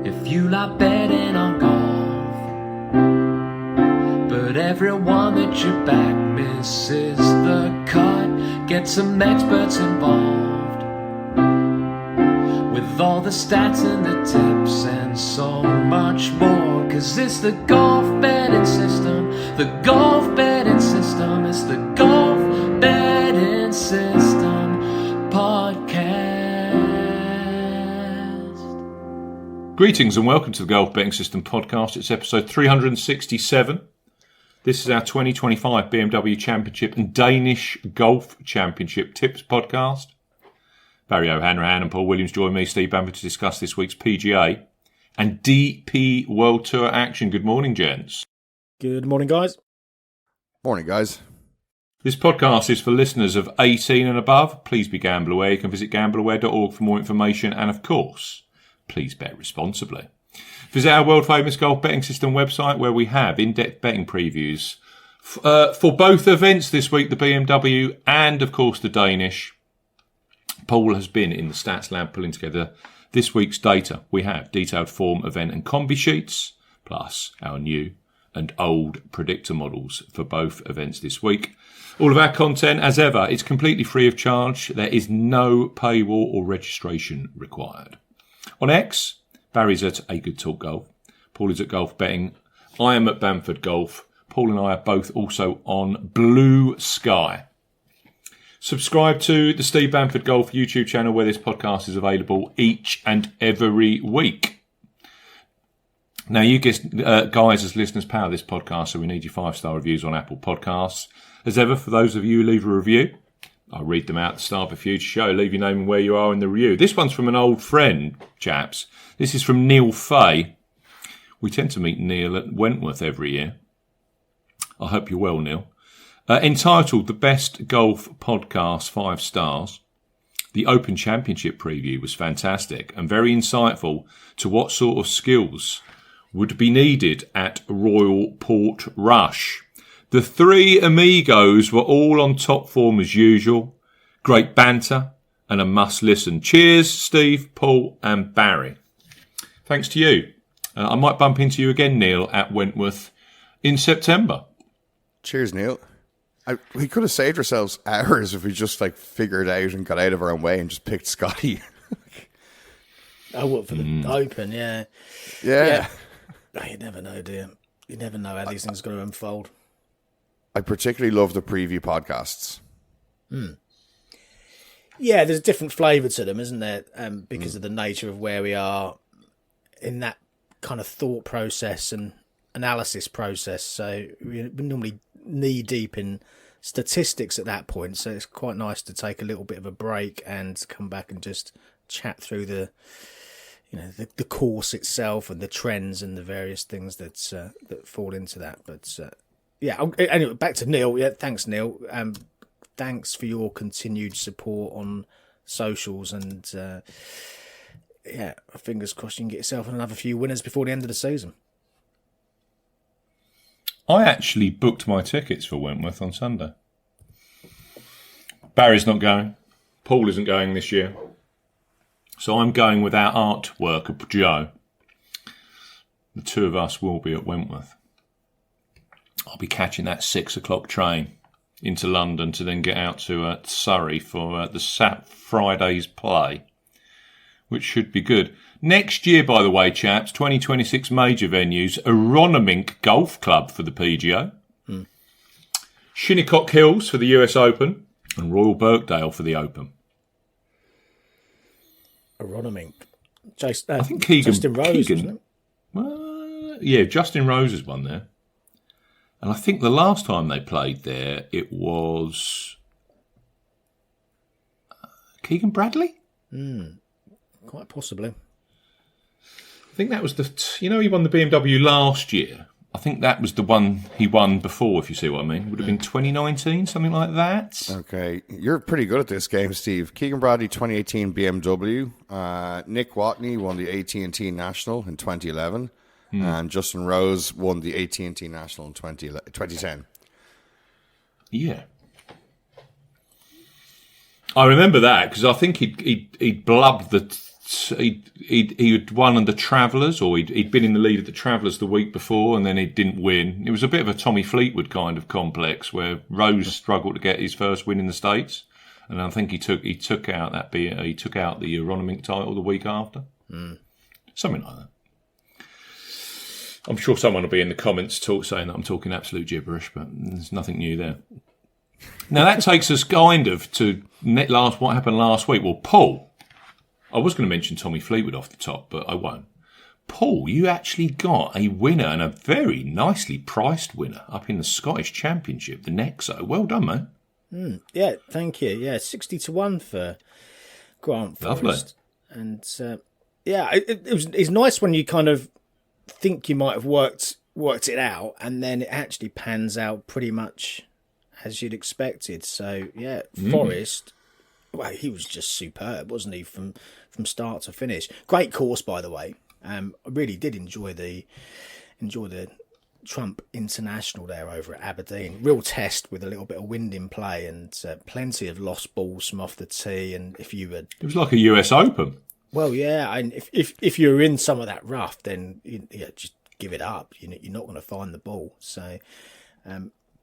if you like betting on golf. But everyone that you back misses the cut. Get some experts involved with all the stats and the tips and so much more. Cause it's the golf betting system, the golf betting system. It's the golf betting system podcast. Greetings and welcome to the Golf Betting System podcast. It's episode 367. This is our 2025 BMW Championship and Danish Golf Championship Tips podcast. Barry O'Hanrahan and Paul Williams join me, Steve Bamford, to discuss this week's PGA and DP World Tour action. Good morning, gents. Good morning, guys. Morning, guys. This podcast is for listeners of 18 and above. Please be gamble aware. You can visit gambleaware.org for more information. And of course, please bet responsibly. Visit our world-famous golf betting system website where we have in-depth betting previews for both events this week, the BMW and, of course, the Danish. Paul has been in the stats lab pulling together this week's data. We have detailed form, event and combi sheets, plus our new and old predictor models for both events this week. All of our content, as ever, is completely free of charge. There is no paywall or registration required. On X, Barry's at A Good Talk Golf. Paul is at Golf Betting. I am at Bamford Golf. Paul and I are both also on Bluesky. Subscribe to the Steve Bamford Golf YouTube channel where this podcast is available each and every week. Now, you guys as listeners power this podcast, so we need your 5-star reviews on Apple Podcasts. As ever, for those of you who leave a review, I'll read them out at the start of a future show. Leave your name and where you are in the review. This one's from an old friend, chaps. This is from Neil Fay. We tend to meet Neil at Wentworth every year. I hope you're well, Neil. Entitled The Best Golf Podcast, 5 stars. The Open Championship preview was fantastic and very insightful to what sort of skills would be needed at Royal Portrush. The three amigos were all on top form as usual. Great banter and a must listen. Cheers, Steve, Paul and Barry. Thanks to you. I might bump into you again, Neil, at Wentworth in September. Cheers, Neil. We could have saved ourselves hours if we just figured out and got out of our own way and just picked Scotty. Oh, what, for the Open, yeah. Yeah. Oh, you never know, do you? You never know how these things are going to unfold. I particularly love the preview podcasts. Yeah, there's a different flavour to them, isn't there? Because of the nature of where we are in that kind of thought process and analysis process. So we're normally knee deep in statistics at that point. So it's quite nice to take a little bit of a break and come back and just chat through the course itself and the trends and the various things that fall into that. But yeah, anyway, back to Neil. Yeah, thanks, Neil. Thanks for your continued support on socials and yeah, fingers crossed you can get yourself another few winners before the end of the season. I actually booked my tickets for Wentworth on Sunday. Barry's not going. Paul isn't going this year. So I'm going with our artwork of Joe. The two of us will be at Wentworth. I'll be catching that 6 o'clock train into London to then get out to Surrey for the Friday's play, which should be good. Next year, by the way, chaps, 2026 major venues, Aronimink Golf Club for the PGA, Shinnecock Hills for the US Open, and Royal Birkdale for the Open. Aronimink. I think Justin Rose, wasn't it? Yeah, Justin Rose has won there. And I think the last time they played there, it was Keegan Bradley? Quite possibly. I think that was he won the BMW last year. I think that was the one he won before, if you see what I mean. Would have been 2019, something like that. Okay. You're pretty good at this game, Steve. Keegan Bradley, 2018 BMW. Nick Watney won the AT&T National in 2011. And Justin Rose won the AT&T National in 2010. Yeah. I remember that because I think he'd blubbed the he'd won on the Travellers, or he'd been in the lead at the Travellers the week before, and then he didn't win. It was a bit of a Tommy Fleetwood kind of complex where Rose struggled to get his first win in the States, and I think he took out the Euronymink title the week after, something like that. I'm sure someone will be in the comments saying that I'm talking absolute gibberish, but there's nothing new there. Now that takes us kind of to what happened last week. Well, Paul, I was going to mention Tommy Fleetwood off the top, but I won't. Paul, you actually got a winner, and a very nicely priced winner, up in the Scottish Championship, the Nexo. Well done, mate. Yeah, thank you. Yeah, 60-1 for Grant Forrest. And it's nice when you kind of think you might have worked it out, and then it actually pans out pretty much as you'd expected. So yeah, Forrest, well, he was just superb, wasn't he, from start to finish? Great course, by the way. I really did enjoy the Trump International there over at Aberdeen. Real test with a little bit of wind in play, and plenty of lost balls from off the tee. And if you were, it was like a US Open. Well, yeah, and if you're in some of that rough, then just give it up. You're not going to find the ball. So,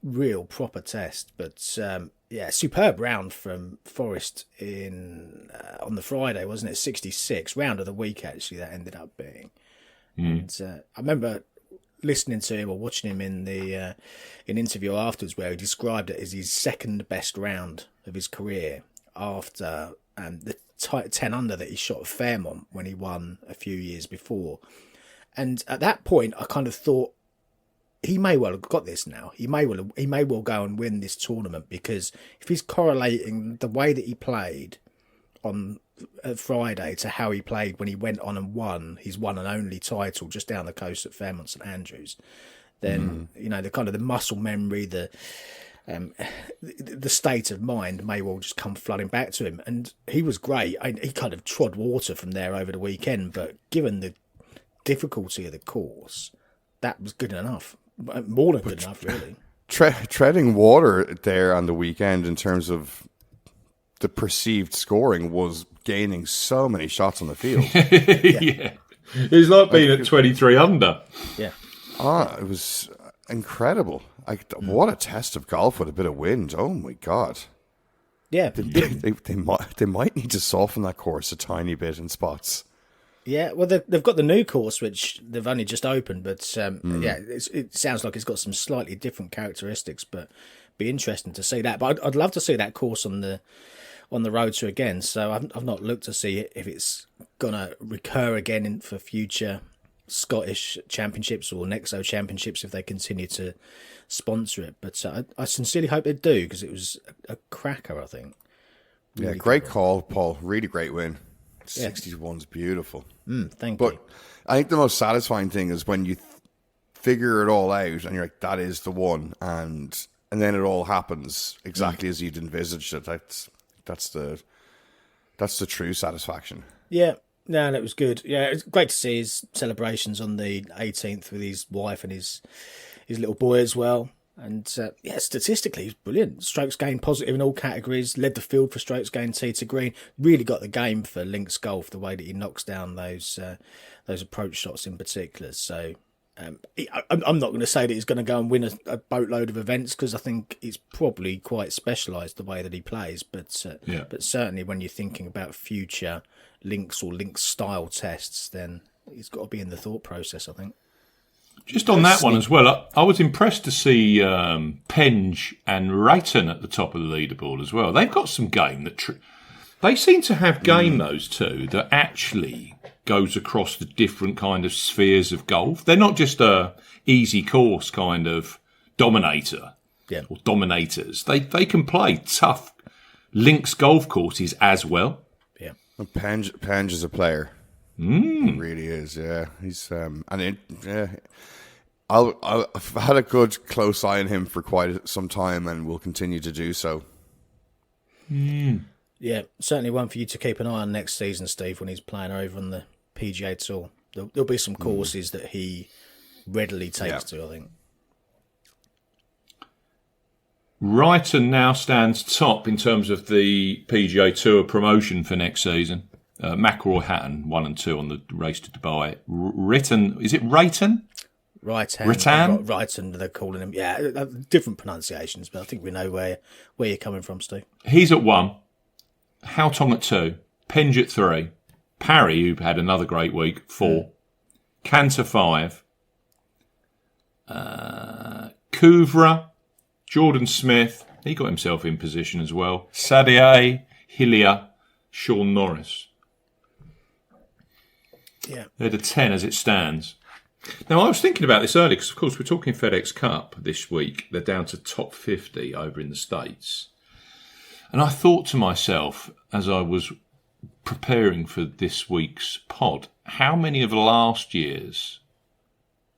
real proper test. But superb round from Forrest on the Friday, wasn't it? 66 round of the week actually that ended up being. And I remember listening to him or watching him in the interview afterwards, where he described it as his second best round of his career after the 10 under that he shot at Fairmont when he won a few years before. And at that point, I kind of thought he may well have got this now. He may well go and win this tournament, because if he's correlating the way that he played on Friday to how he played when he went on and won his one and only title just down the coast at Fairmont St Andrews, then the kind of the muscle memory, the state of mind may well just come flooding back to him. And he was great. He kind of trod water from there over the weekend, but given the difficulty of the course, that was good enough. More than good enough, really. Treading water there on the weekend in terms of the perceived scoring was gaining so many shots on the field. Yeah. It was like being at 23 under. Yeah. It was incredible. What a test of golf with a bit of wind. Oh, my God. Yeah. They might need to soften that course a tiny bit in spots. Yeah, well, they've got the new course, which they've only just opened, but it sounds like it's got some slightly different characteristics, but be interesting to see that. But I'd love to see that course on the road to again, so I've not looked to see if it's going to recur again for future Scottish championships or Nexo championships if they continue to sponsor it. But I sincerely hope they do, because it was a cracker, I think. Really great call, Paul. Really great win. 61's beautiful. Thank you. But I think the most satisfying thing is when you figure it all out and you're like, that is the one, and then it all happens exactly as you'd envisaged it. That's the true satisfaction. Yeah. No, and it was good. Yeah, it's great to see his celebrations on the 18th with his wife and his little boy as well. And statistically, he's brilliant. Strokes gained positive in all categories. Led the field for strokes gained tee to green. Really got the game for links golf, the way that he knocks down those approach shots in particular. So I'm not going to say that he's going to go and win a boatload of events, because I think he's probably quite specialised the way that he plays. But certainly when you're thinking about future links or links style tests, then he's got to be in the thought process, I think. Just on that one as well, I was impressed to see Penge and Rayton at the top of the leaderboard as well. They've got some game they seem to have game, those two, that actually goes across the different kind of spheres of golf. They're not just a easy course kind of dominator or dominators. They can play tough links golf courses as well. Yeah, and Penge is a player. He really is. Yeah, he's I've had a good close eye on him for quite some time, and will continue to do so. Yeah, certainly one for you to keep an eye on next season, Steve, when he's playing over on the PGA Tour. There'll be some courses that he readily takes to, I think. Wrighton now stands top in terms of the PGA Tour promotion for next season. McElroy Hatton 1 and 2 on the race to Dubai. Written, is it Rayton? Rattan, they're calling him. Yeah, different pronunciations, but I think we know where you're coming from, Steve. He's at 1. Hautong at 2. Penge at 3. Parry, who had another great week, 4. Cantor 5. Kuvra, Jordan Smith, he got himself in position as well. Sadier, Hillier, Sean Norris. Yeah. They're the 10 as it stands. Now, I was thinking about this earlier because, of course, we're talking FedEx Cup this week. They're down to top 50 over in the States. And I thought to myself, as I was preparing for this week's pod, how many of last year's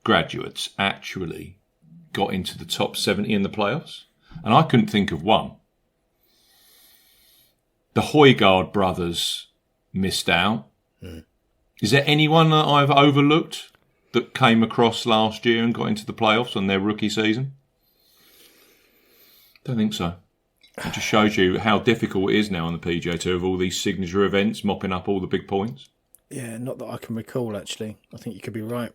graduates actually got into the top 70 in the playoffs? And I couldn't think of one. The Højgaard brothers missed out. Is there anyone that I've overlooked that came across last year and got into the playoffs on their rookie season? Don't think so. It just shows you how difficult it is now on the PGA Tour with all these signature events mopping up all the big points. Yeah, not that I can recall, actually. I think you could be right.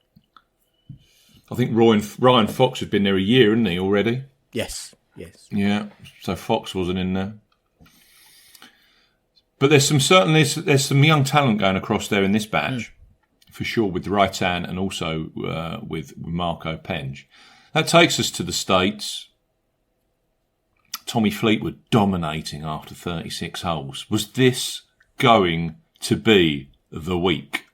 I think Ryan Fox has been there a year, hasn't he, already? Yes. Yeah, so Fox wasn't in there. But there's some young talent going across there in this batch, for sure, with Raitan and also with Marco Penge. That takes us to the States. Tommy Fleetwood dominating after 36 holes. Was this going to be the week?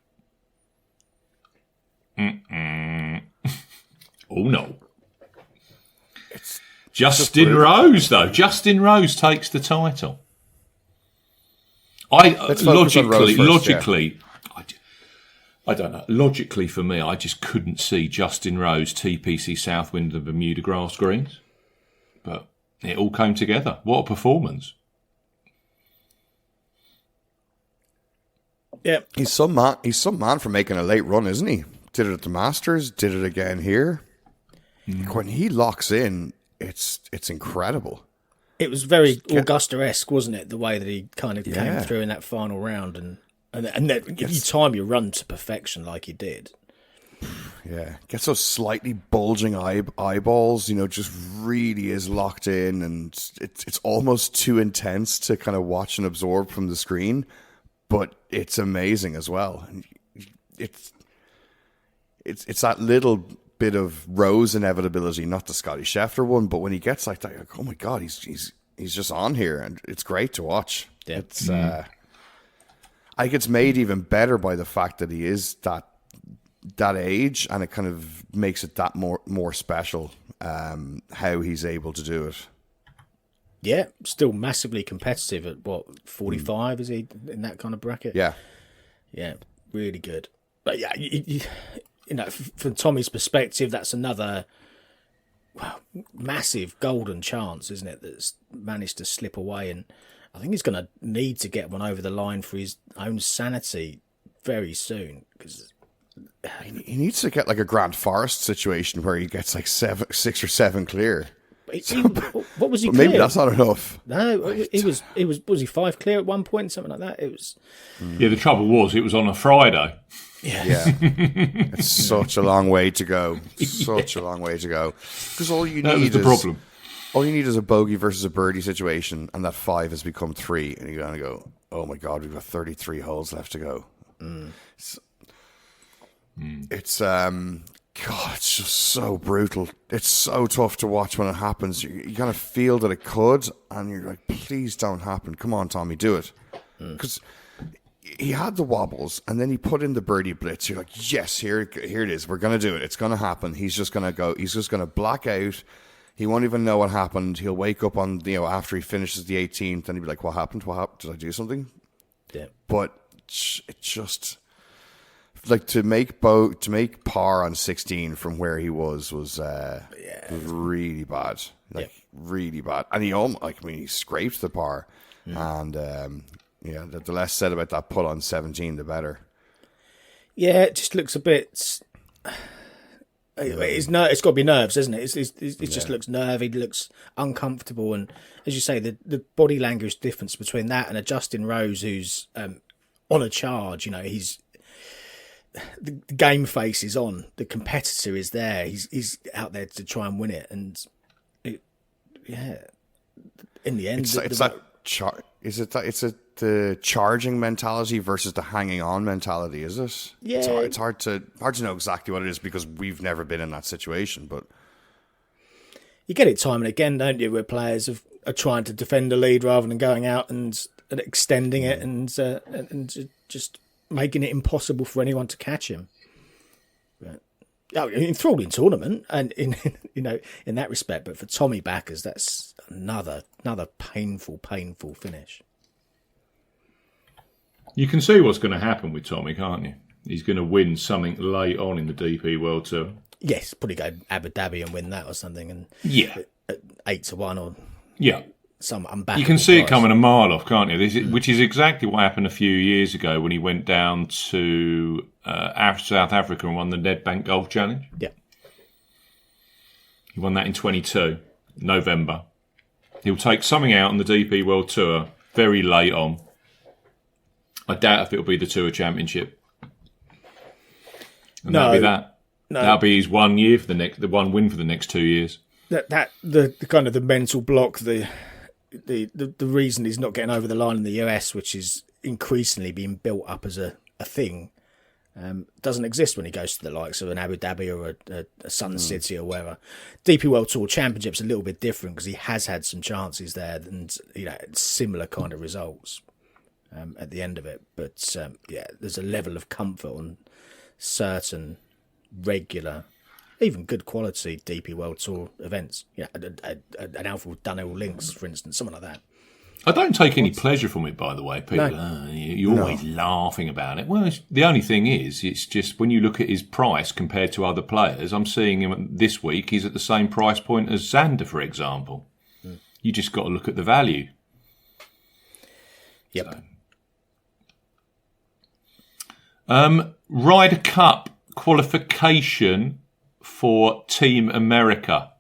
Oh, no. Justin Rose, though. Justin Rose takes the title. I don't know. Logically, for me, I just couldn't see Justin Rose, TPC Southwind and Bermuda grass greens. But it all came together. What a performance. Yeah. He's some man for making a late run, isn't he? Did it at the Masters, did it again here. When he locks in, it's incredible. It was very Augusta-esque, wasn't it? The way that he kind of came through in that final round, and that you time your run to perfection like he did. Yeah, gets those slightly bulging eyeballs. Just really is locked in, and it's almost too intense to kind of watch and absorb from the screen, but it's amazing as well. And it's that little bit of Rose inevitability, not the Scotty Scheffler one, but when he gets like that, you're like, oh my god, he's just on here, and it's great to watch. Yeah. It's I think it's made even better by the fact that he is that age, and it kind of makes it that more special how he's able to do it. Yeah, still massively competitive at 45 is he in that kind of bracket? Yeah, really good. But yeah, from Tommy's perspective, that's another massive golden chance, isn't it? That's managed to slip away, and I think he's going to need to get one over the line for his own sanity very soon, because he needs to get like a Grant Forrest situation where he gets like 6 or 7 clear. What was he? But maybe that's not enough. No, was he 5 clear at one point, something like that? It was. Yeah, the trouble was it was on a Friday. Yeah. It's such a long way to go. Such a long way to go. Because all you need is a bogey versus a birdie situation, and that 5 has become 3, and you're going to go, oh my god, we've got 33 holes left to go. It's God, it's just so brutal. It's so tough to watch when it happens. You kind of feel that it could, and you're like, please don't happen. Come on, Tommy, do it. Because he had the wobbles, and then he put in the birdie blitz. You're like, yes, here it is. We're going to do it. It's going to happen. He's just going to go. He's just going to black out. He won't even know what happened. He'll wake up on, after he finishes the 18th, and he'll be like, what happened? What happened? Did I do something? Yeah. But it just... like to make par on 16 from where he was really bad, really bad. And he scraped the par, and the less said about that putt on 17, the better. Yeah, it just looks a bit. It's got to be nerves, isn't it? It just looks nervy, looks uncomfortable, and as you say, the body language difference between that and a Justin Rose who's on a charge. He's the game face is on. The competitor is there. He's out there to try and win it. And in the end, the charging mentality versus the hanging on mentality, is it? Yeah, it's hard to know exactly what it is because we've never been in that situation. But you get it time and again, don't you, where players are trying to defend the lead rather than going out and extending it and just making it impossible for anyone to catch him. Enthralling tournament, and in that respect, but for Tommy Backers, that's another painful finish. You can see what's going to happen with Tommy, can't you? He's going to win something late on in the DP World Tour. Yes, probably go Abu Dhabi and win that or something, and at 8-1 or some unbackable. You can see price. it coming a mile off, can't you? Which is exactly what happened a few years ago when he went down to South Africa and won the Nedbank Golf Challenge. Yeah, he won that in 22 November. He'll take something out on the DP World Tour very late on. I doubt if it'll be the Tour Championship. And that'll be that. No. That'll be his 1 year for the one win for the next 2 years. The kind of the mental block, the reason he's not getting over the line in the US, which is increasingly being built up as a thing, doesn't exist when he goes to the likes of an Abu Dhabi or a Sun City or wherever. DP World Tour Championship's a little bit different because he has had some chances there and similar kind of results at the end of it. But there's a level of comfort on certain regular, even good quality DP World Tour events. An Alfred Dunhill Links, for instance, something like that. I don't take any pleasure from it, by the way. People, you're always laughing about it. Well, the only thing is, it's just when you look at his price compared to other players, I'm seeing him this week, he's at the same price point as Xander, for example. You just got to look at the value. Yep. So. Ryder Cup qualification for Team America.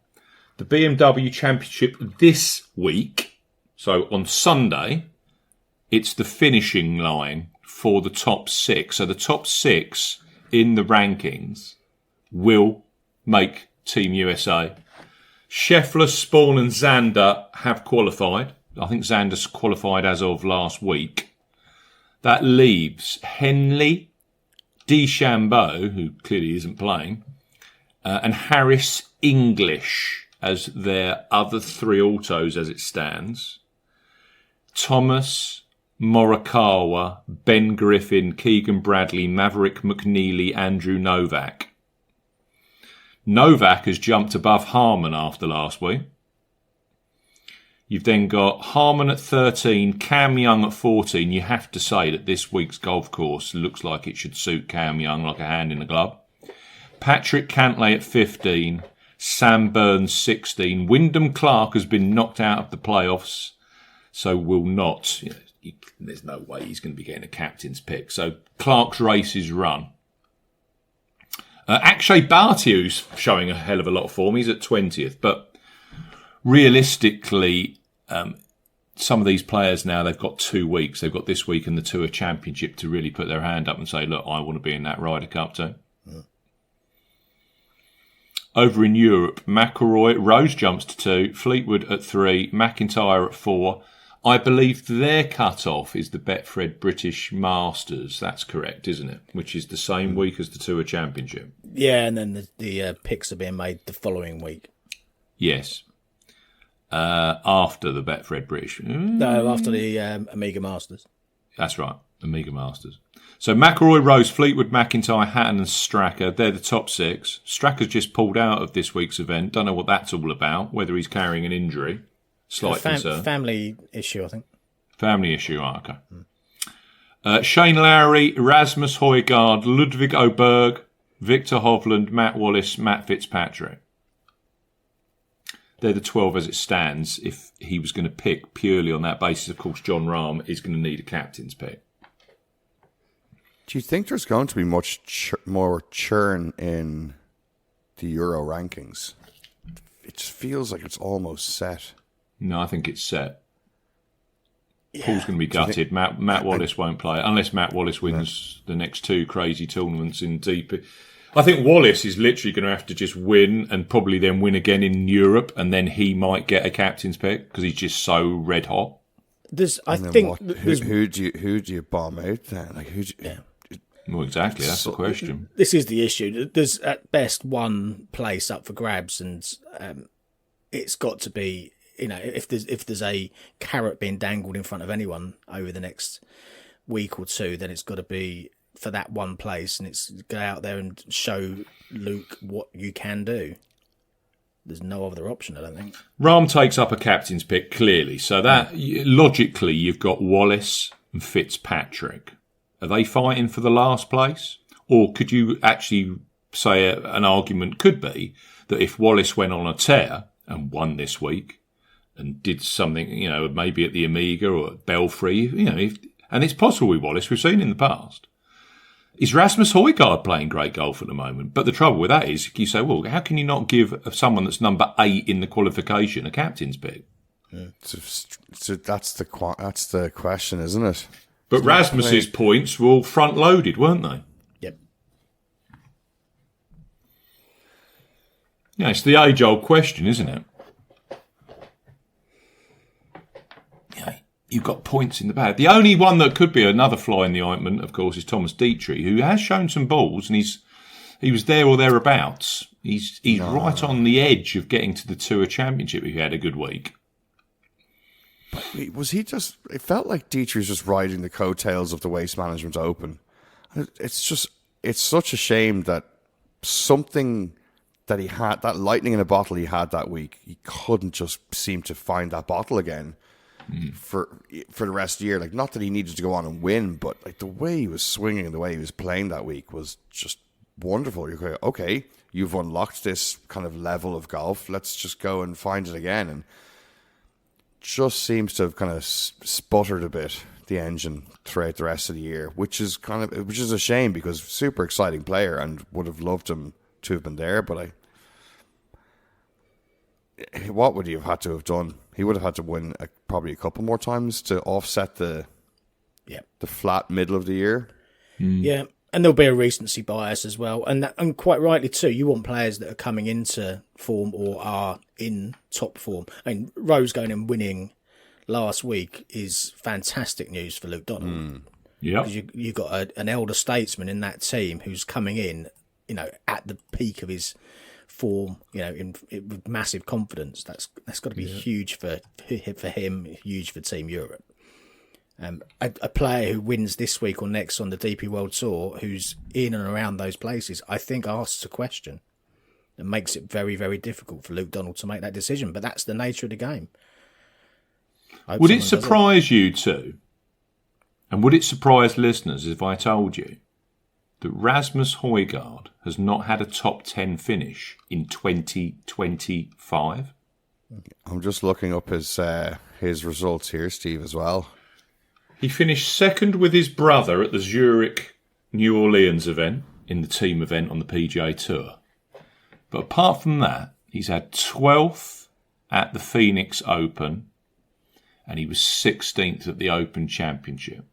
The BMW Championship this week, so on Sunday, it's the finishing line for the top 6. So the top 6 in the rankings will make Team USA. Scheffler, Spawn and Xander have qualified. I think Xander's qualified as of last week. That leaves Henley, DeChambeau, who clearly isn't playing, and Harris English as their other 3 autos as it stands. Thomas, Morikawa, Ben Griffin, Keegan Bradley, Maverick McNeely, Andrew Novak. Novak has jumped above Harmon after last week. You've then got Harmon at 13, Cam Young at 14. You have to say that this week's golf course looks like it should suit Cam Young like a hand in a glove. Patrick Cantlay at 15, Sam Burns 16. Wyndham Clark has been knocked out of the playoffs, so will not. There's no way he's going to be getting a captain's pick. So Clark's race is run. Akshay Bhatia, who's showing a hell of a lot of form, he's at 20th, but realistically, some of these players now, they've got 2 weeks. They've got this week and the Tour Championship to really put their hand up and say, look, I want to be in that Ryder Cup too. Over in Europe, McIlroy, Rose jumps to 2, Fleetwood at 3, McIntyre at 4. I believe their cut-off is the Betfred British Masters. That's correct, isn't it? Which is the same week as the Tour Championship. Yeah, and then the picks are being made the following week. Yes. After the Betfred British. No, after the Amiga Masters. That's right, Amiga Masters. So McIlroy, Rose, Fleetwood, McIntyre, Hatton and Stracker, they're the top 6. Stracker's just pulled out of this week's event. Don't know what that's all about, whether he's carrying an injury. Slight concern. Family issue, I think. Family issue, okay. Shane Lowry, Rasmus Højgaard, Ludwig Oberg, Victor Hovland, Matt Wallace, Matt Fitzpatrick. They're the 12 as it stands. If he was going to pick purely on that basis, of course, John Rahm is going to need a captain's pick. Do you think there's going to be much more churn in the Euro rankings? It just feels like it's almost set. No, I think it's set. Paul's going to be gutted. Matt Wallace won't play unless Matt Wallace wins the next two crazy tournaments in DP. I think Wallace is literally going to have to just win and probably then win again in Europe, and then he might get a captain's pick because he's just so red hot. Who do you bomb out then? Like Well, exactly. That's the question. This is the issue. There's at best one place up for grabs, and it's got to be. If there's a carrot being dangled in front of anyone over the next week or two, then it's got to be for that one place, and it's go out there and show Luke what you can do. There's no other option, I don't think. Rahm takes up a captain's pick, clearly. So that, logically, you've got Wallace and Fitzpatrick. Are they fighting for the last place? Or could you actually say an argument could be that if Wallace went on a tear and won this week and did something, maybe at the Amiga or at Belfry, and it's possible with Wallace, we've seen in the past. Is Rasmus Højgaard playing great golf at the moment? But the trouble with that is, you say, well, how can you not give someone that's number 8 in the qualification a captain's pick? Yeah. So that's the question, isn't it? But Rasmus's points were all front-loaded, weren't they? Yep. Yeah, it's the age-old question, isn't it? You've got points in the bag. The only one that could be another fly in the ointment, of course, is Thomas Dietrich, who has shown some balls, and he was there or thereabouts. He's right on the edge of getting to the Tour Championship if he had a good week. But was he just... It felt like Dietrich was just riding the coattails of the Waste Management Open. It's such a shame that something that he had, that lightning in a bottle he had that week, he couldn't just seem to find that bottle again. For the rest of the year. Like, not that he needed to go on and win, but like the way he was swinging and the way he was playing that week was just wonderful. You're going, okay, you've unlocked this kind of level of golf. Let's just go and find it again. And just seems to have kind of sputtered a bit, the engine, throughout the rest of the year, which is a shame because super exciting player and would have loved him to have been there. But what would he have had to have done? He would have had to win probably a couple more times to offset the flat middle of the year. Yeah, and there'll be a recency bias as well, and quite rightly too. You want players that are coming into form or are in top form. I mean, Rose going and winning last week is fantastic news for Luke Donald. Yeah, because you've got an elder statesman in that team who's coming in, at the peak of his form, with massive confidence. That's got to be huge for him, huge for Team Europe. A player who wins this week or next on the DP World Tour, who's in and around those places, I think asks a question that makes it very, very difficult for Luke Donald to make that decision. But that's the nature of the game. Would it surprise you too, and would it surprise listeners if I told you that Rasmus Højgaard has not had a top 10 finish in 2025? I'm just looking up his results here, Steve, as well. He finished second with his brother at the Zurich New Orleans event, in the team event on the PGA Tour. But apart from that, he's had 12th at the Phoenix Open, and he was 16th at the Open Championship.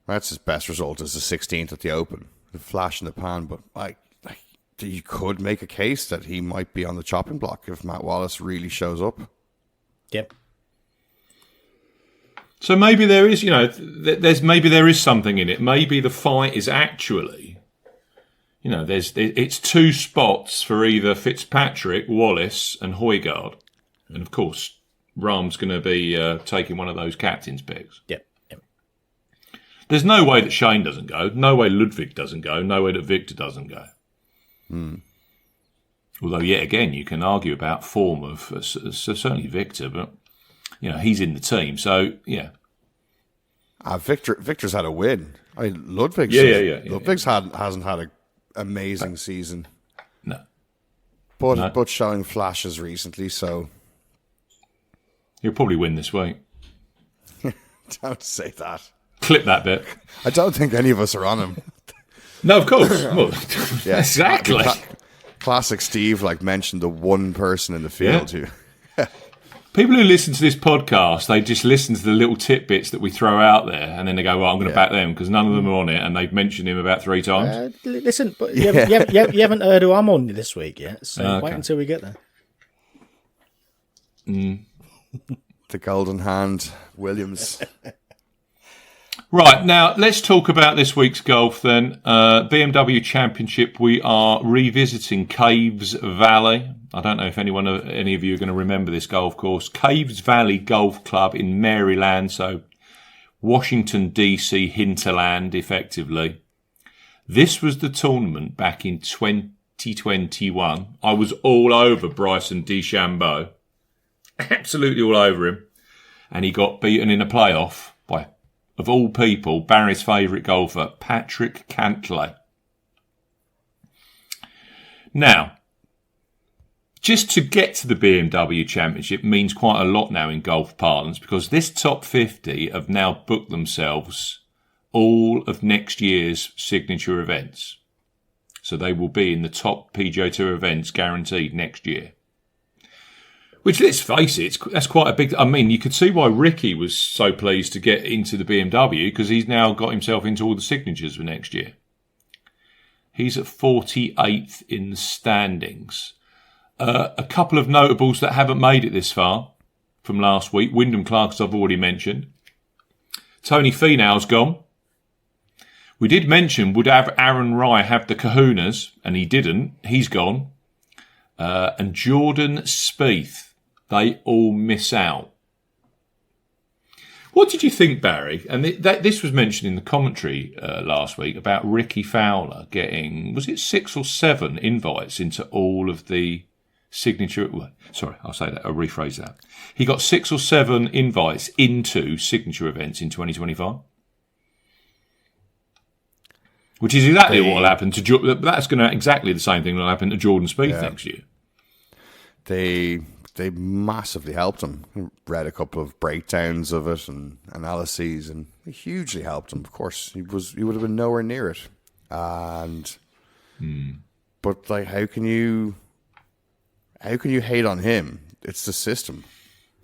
That's his best result, as the 16th at the Open. The flash in the pan, but you could make a case that he might be on the chopping block if Matt Wallace really shows up. Yep. So maybe there is, there is something in it. Maybe the fight is actually, it's 2 spots for either Fitzpatrick, Wallace, and Højgaard, and of course, Rahm's going to be taking one of those captain's picks. Yep. There's no way that Shane doesn't go. No way Ludwig doesn't go. No way that Victor doesn't go. Although, yet again, you can argue about form of certainly Victor, but he's in the team. So yeah, Victor's had a win. I mean, Ludwig's hasn't had an amazing season. No, but showing flashes recently. So he'll probably win this week. Don't say that. Clip that bit. I don't think any of us are on him. No, of course. Well, yeah, exactly. Classic Steve, mentioned the one person in the field who... People who listen to this podcast, they just listen to the little tidbits that we throw out there, and then they go, well, I'm going to back them because none of them are on it, and they've mentioned him about 3 times. Listen, but you haven't heard who I'm on this week yet, so wait until we get there. The golden hand, Williams. Right, now let's talk about this week's golf then. BMW Championship, we are revisiting Caves Valley. I don't know if any of you are going to remember this golf course. Caves Valley Golf Club in Maryland, so Washington, D.C. hinterland, effectively. This was the tournament back in 2021. I was all over Bryson DeChambeau. Absolutely all over him. And he got beaten in a playoff by, of all people, Barry's favourite golfer, Patrick Cantlay. Now, just to get to the BMW Championship means quite a lot now in golf parlance, because this top 50 have now booked themselves all of next year's signature events. So they will be in the top PGA Tour events guaranteed next year. Which, let's face it, that's quite a big... I mean, you could see why Ricky was so pleased to get into the BMW, because he's now got himself into all the signatures for next year. He's at 48th in the standings. A couple of notables that haven't made it this far from last week. Wyndham Clark, as I've already mentioned. Tony Finau's gone. We did mention, would Aaron Rai have the kahunas? And he didn't. He's gone. And Jordan Spieth. They all miss out. What did you think, Barry? And this was mentioned in the commentary last week about Ricky Fowler getting, was it 6 or 7 invites into all of the signature... Sorry, I'll say that. I'll rephrase that. He got 6 or 7 invites into signature events in 2025. Which is exactly what will happen to... That's going to exactly the same thing that will happen to Jordan Spieth next year. They massively helped him. Read a couple of breakdowns of it and analyses, and it hugely helped him. Of course, he would have been nowhere near it. And but like, how can you hate on him? It's the system.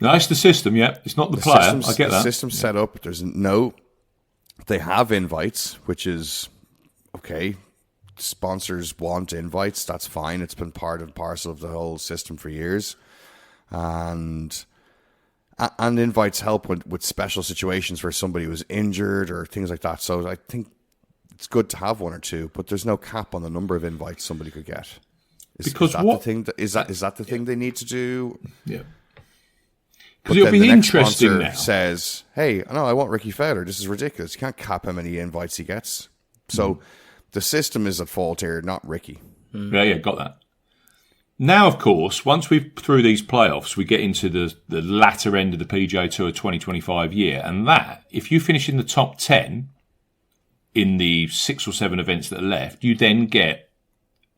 No, it's the system. Yeah, it's not the player. I get that. The system's set up. They have invites, which is okay. Sponsors want invites. That's fine. It's been part and parcel of the whole system for years. And invites help with special situations where somebody was injured or things like that. So I think it's good to have 1 or 2, but there's no cap on the number of invites somebody could get. Is that the thing they need to do? Yeah. Because it'll be interesting now. Says, hey, no, I want Ricky Fowler. This is ridiculous. You can't cap how many invites he gets. So the system is at fault here, not Ricky. Yeah, got that. Now, of course, once we've through these playoffs, we get into the latter end of the PGA Tour 2025 year. And that, if you finish in the top 10 in the 6 or 7 events that are left, you then get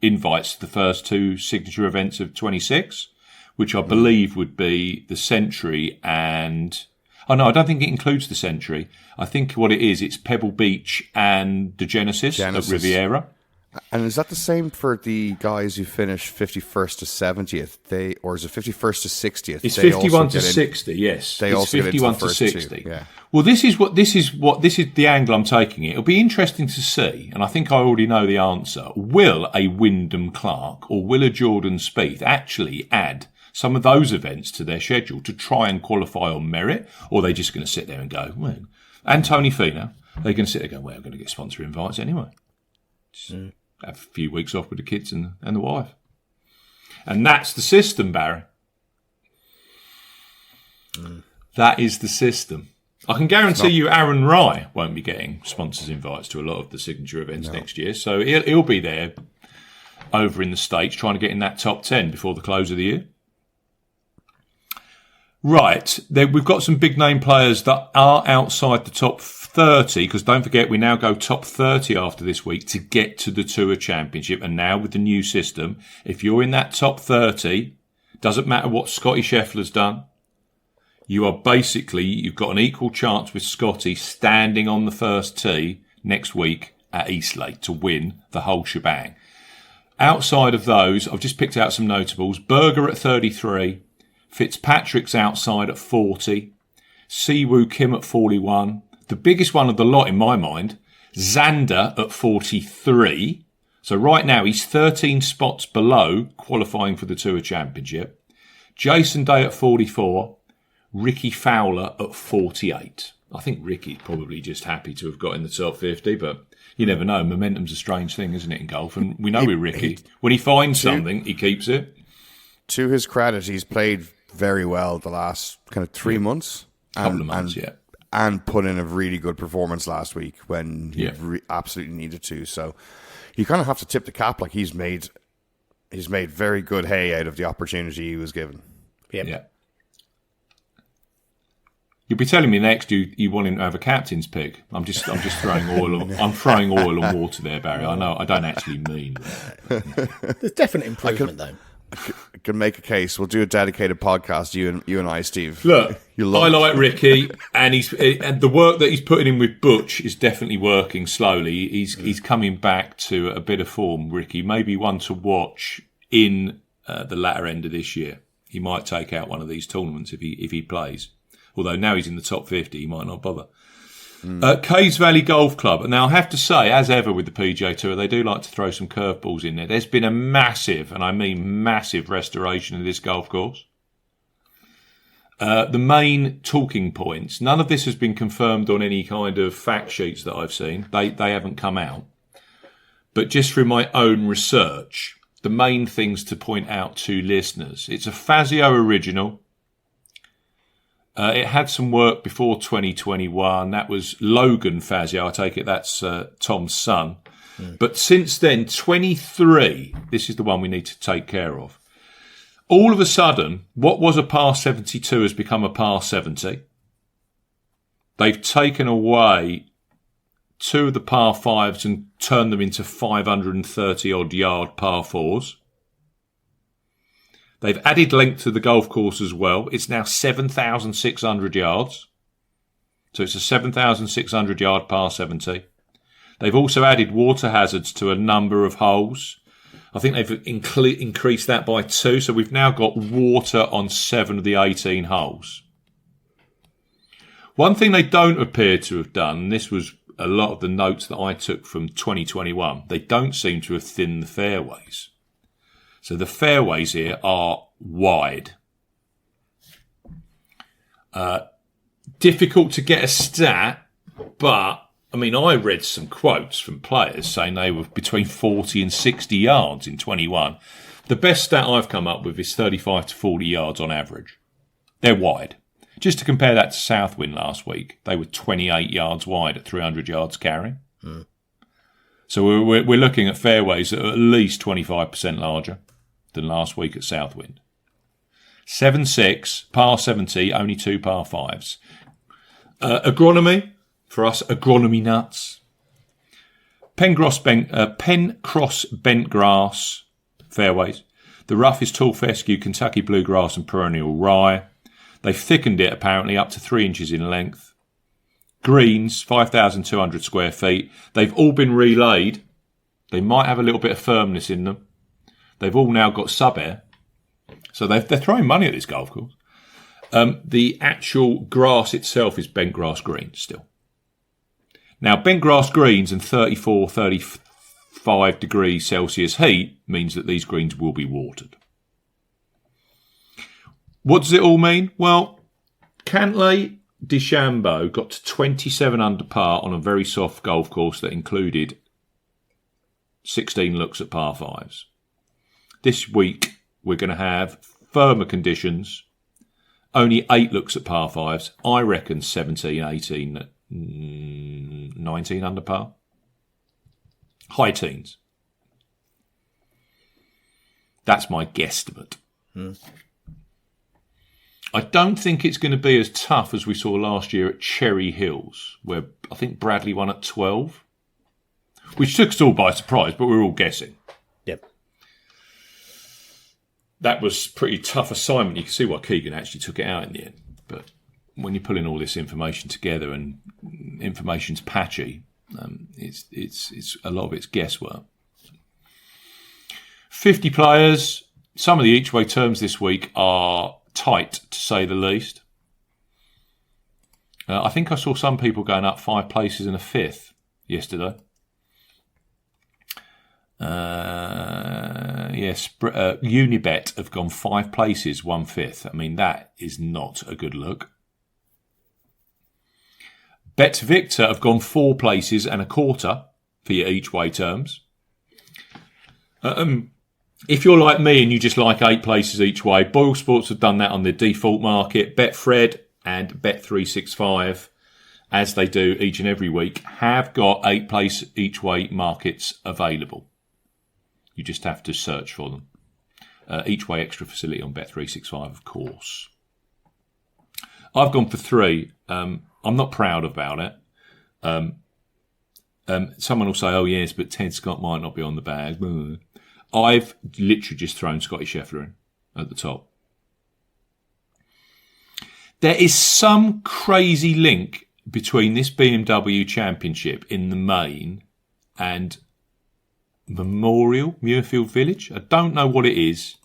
invites to the first 2 signature events of 26, which I believe would be the Century and... Oh, no, I don't think it includes the Century. I think what it is, it's Pebble Beach and the Genesis. At Riviera. And is that the same for the guys who finish 51st to 70th? Or is it 51st to 60th? It's 51 to 60, yes. They also get into the 51 to first 60. 2. Yeah. Well, this is the angle I'm taking it. It'll be interesting to see, and I think I already know the answer. Will a Wyndham Clark or will a Jordan Spieth actually add some of those events to their schedule to try and qualify on merit? Or are they just going to sit there and go, well, and Tony Finau, they're going to sit there and go, well, I'm going to get sponsor invites anyway. Have a few weeks off with the kids and the wife. And that's the system, Barry. That is the system. I can guarantee you Aaron Rai won't be getting sponsors invites to a lot of the signature events next year. So he'll be there over in the States trying to get in that top 10 before the close of the year. Right, we've got some big name players that are outside the top 30, because don't forget we now go top 30 after this week to get to the Tour Championship. And now with the new system, if you're in that top 30, doesn't matter what Scotty Scheffler's done, you've got an equal chance with Scotty standing on the first tee next week at Eastlake to win the whole shebang. Outside of those, I've just picked out some notables. Berger at 33. Fitzpatrick's outside at 40. Siwoo Kim at 41. The biggest one of the lot in my mind, Xander at 43. So right now he's 13 spots below qualifying for the Tour Championship. Jason Day at 44. Ricky Fowler at 48. I think Ricky's probably just happy to have got in the top 50, but you never know. Momentum's a strange thing, isn't it, in golf? And we know with Ricky, when he finds something, he keeps it. To his credit, he's played very well the last kind of 3 months. Couple of months, yeah. And put in a really good performance last week when he absolutely needed to. So you kind of have to tip the cap. Like he's made very good hay out of the opportunity he was given. Yep. Yeah. You'll be telling me next you want him to have a captain's pick. I'm just throwing oil. I'm throwing oil and water there, Barry. I know I don't actually mean that. There's definite improvement, though. I can make a case. We'll do a dedicated podcast, you and I, Steve. Look, I like Ricky, and the work that he's putting in with Butch is definitely working slowly. He's coming back to a bit of form, Ricky. Maybe one to watch in the latter end of this year. He might take out one of these tournaments if he plays. Although now he's in the top 50, he might not bother. Caves Valley Golf Club. Now, I have to say, as ever with the PGA Tour, they do like to throw some curveballs in there. There's been a massive, and I mean massive, restoration of this golf course. The main talking points, none of this has been confirmed on any kind of fact sheets that I've seen. They haven't come out. But just through my own research, the main things to point out to listeners, it's a Fazio original. It had some work before 2021. That was Logan Fazio. I take it that's Tom's son. But since then, 23, this is the one we need to take care of. All of a sudden, what was a par 72 has become a par 70. They've taken away two of the par 5s and turned them into 530-odd yard par 4s. They've added length to the golf course as well. It's now 7,600 yards. So it's a 7,600 yard par 70. They've also added water hazards to a number of holes. I think they've increased that by 2. So we've now got water on 7 of the 18 holes. One thing they don't appear to have done, and this was a lot of the notes that I took from 2021, they don't seem to have thinned the fairways. So the fairways here are wide. Difficult to get a stat, but I mean, I read some quotes from players saying they were between 40 and 60 yards in 21. The best stat I've come up with is 35 to 40 yards on average. They're wide. Just to compare that to Southwind last week, they were 28 yards wide at 300 yards carry. So we're looking at fairways that are at least 25% larger than last week at Southwind. 7-6, par 70, only 2 par 5s. Agronomy, for us agronomy nuts. Pencross bent grass, fairways. The rough is tall fescue, Kentucky bluegrass and perennial rye. They've thickened it apparently up to 3 inches in length. Greens, 5,200 square feet. They've all been relayed. They might have a little bit of firmness in them. They've all now got sub-air. So they're throwing money at this golf course. The actual grass itself is bent grass greens still. Now, bent grass greens and 34, 35 degrees Celsius heat means that these greens will be watered. What does it all mean? Well, Cantlay DeChambeau got to 27 under par on a very soft golf course that included 16 looks at par 5s. This week, we're going to have firmer conditions, only 8 looks at par 5s. I reckon 17, 18, 19 under par. High teens. That's my guesstimate. I don't think it's going to be as tough as we saw last year at Cherry Hills, where I think Bradley won at 12, which took us all by surprise, but we were all guessing. Yep. That was a pretty tough assignment. You can see why Keegan actually took it out in the end. But when you're pulling all this information together and information's patchy, it's a lot of it's guesswork. 50 players. Some of the each-way terms this week are tight, to say the least. I think I saw some people going up 5 places and a fifth yesterday. Yes, Unibet have gone 5 places, 1/5. I mean, that is not a good look. Bet Victor have gone 4 places and a quarter for your each way terms. If you're like me and you just like 8 places each way, Boyle Sports have done that on their default market. Betfred and Bet365, as they do each and every week, have got 8 place each way markets available. You just have to search for them. Each way extra facility on Bet365, of course. I've gone for 3. I'm not proud about it. Someone will say, oh yes, but Ted Scott might not be on the bag. I've literally just thrown Scotty Scheffler in at the top. There is some crazy link between this BMW Championship in the main and Memorial, Muirfield Village. I don't know what it is.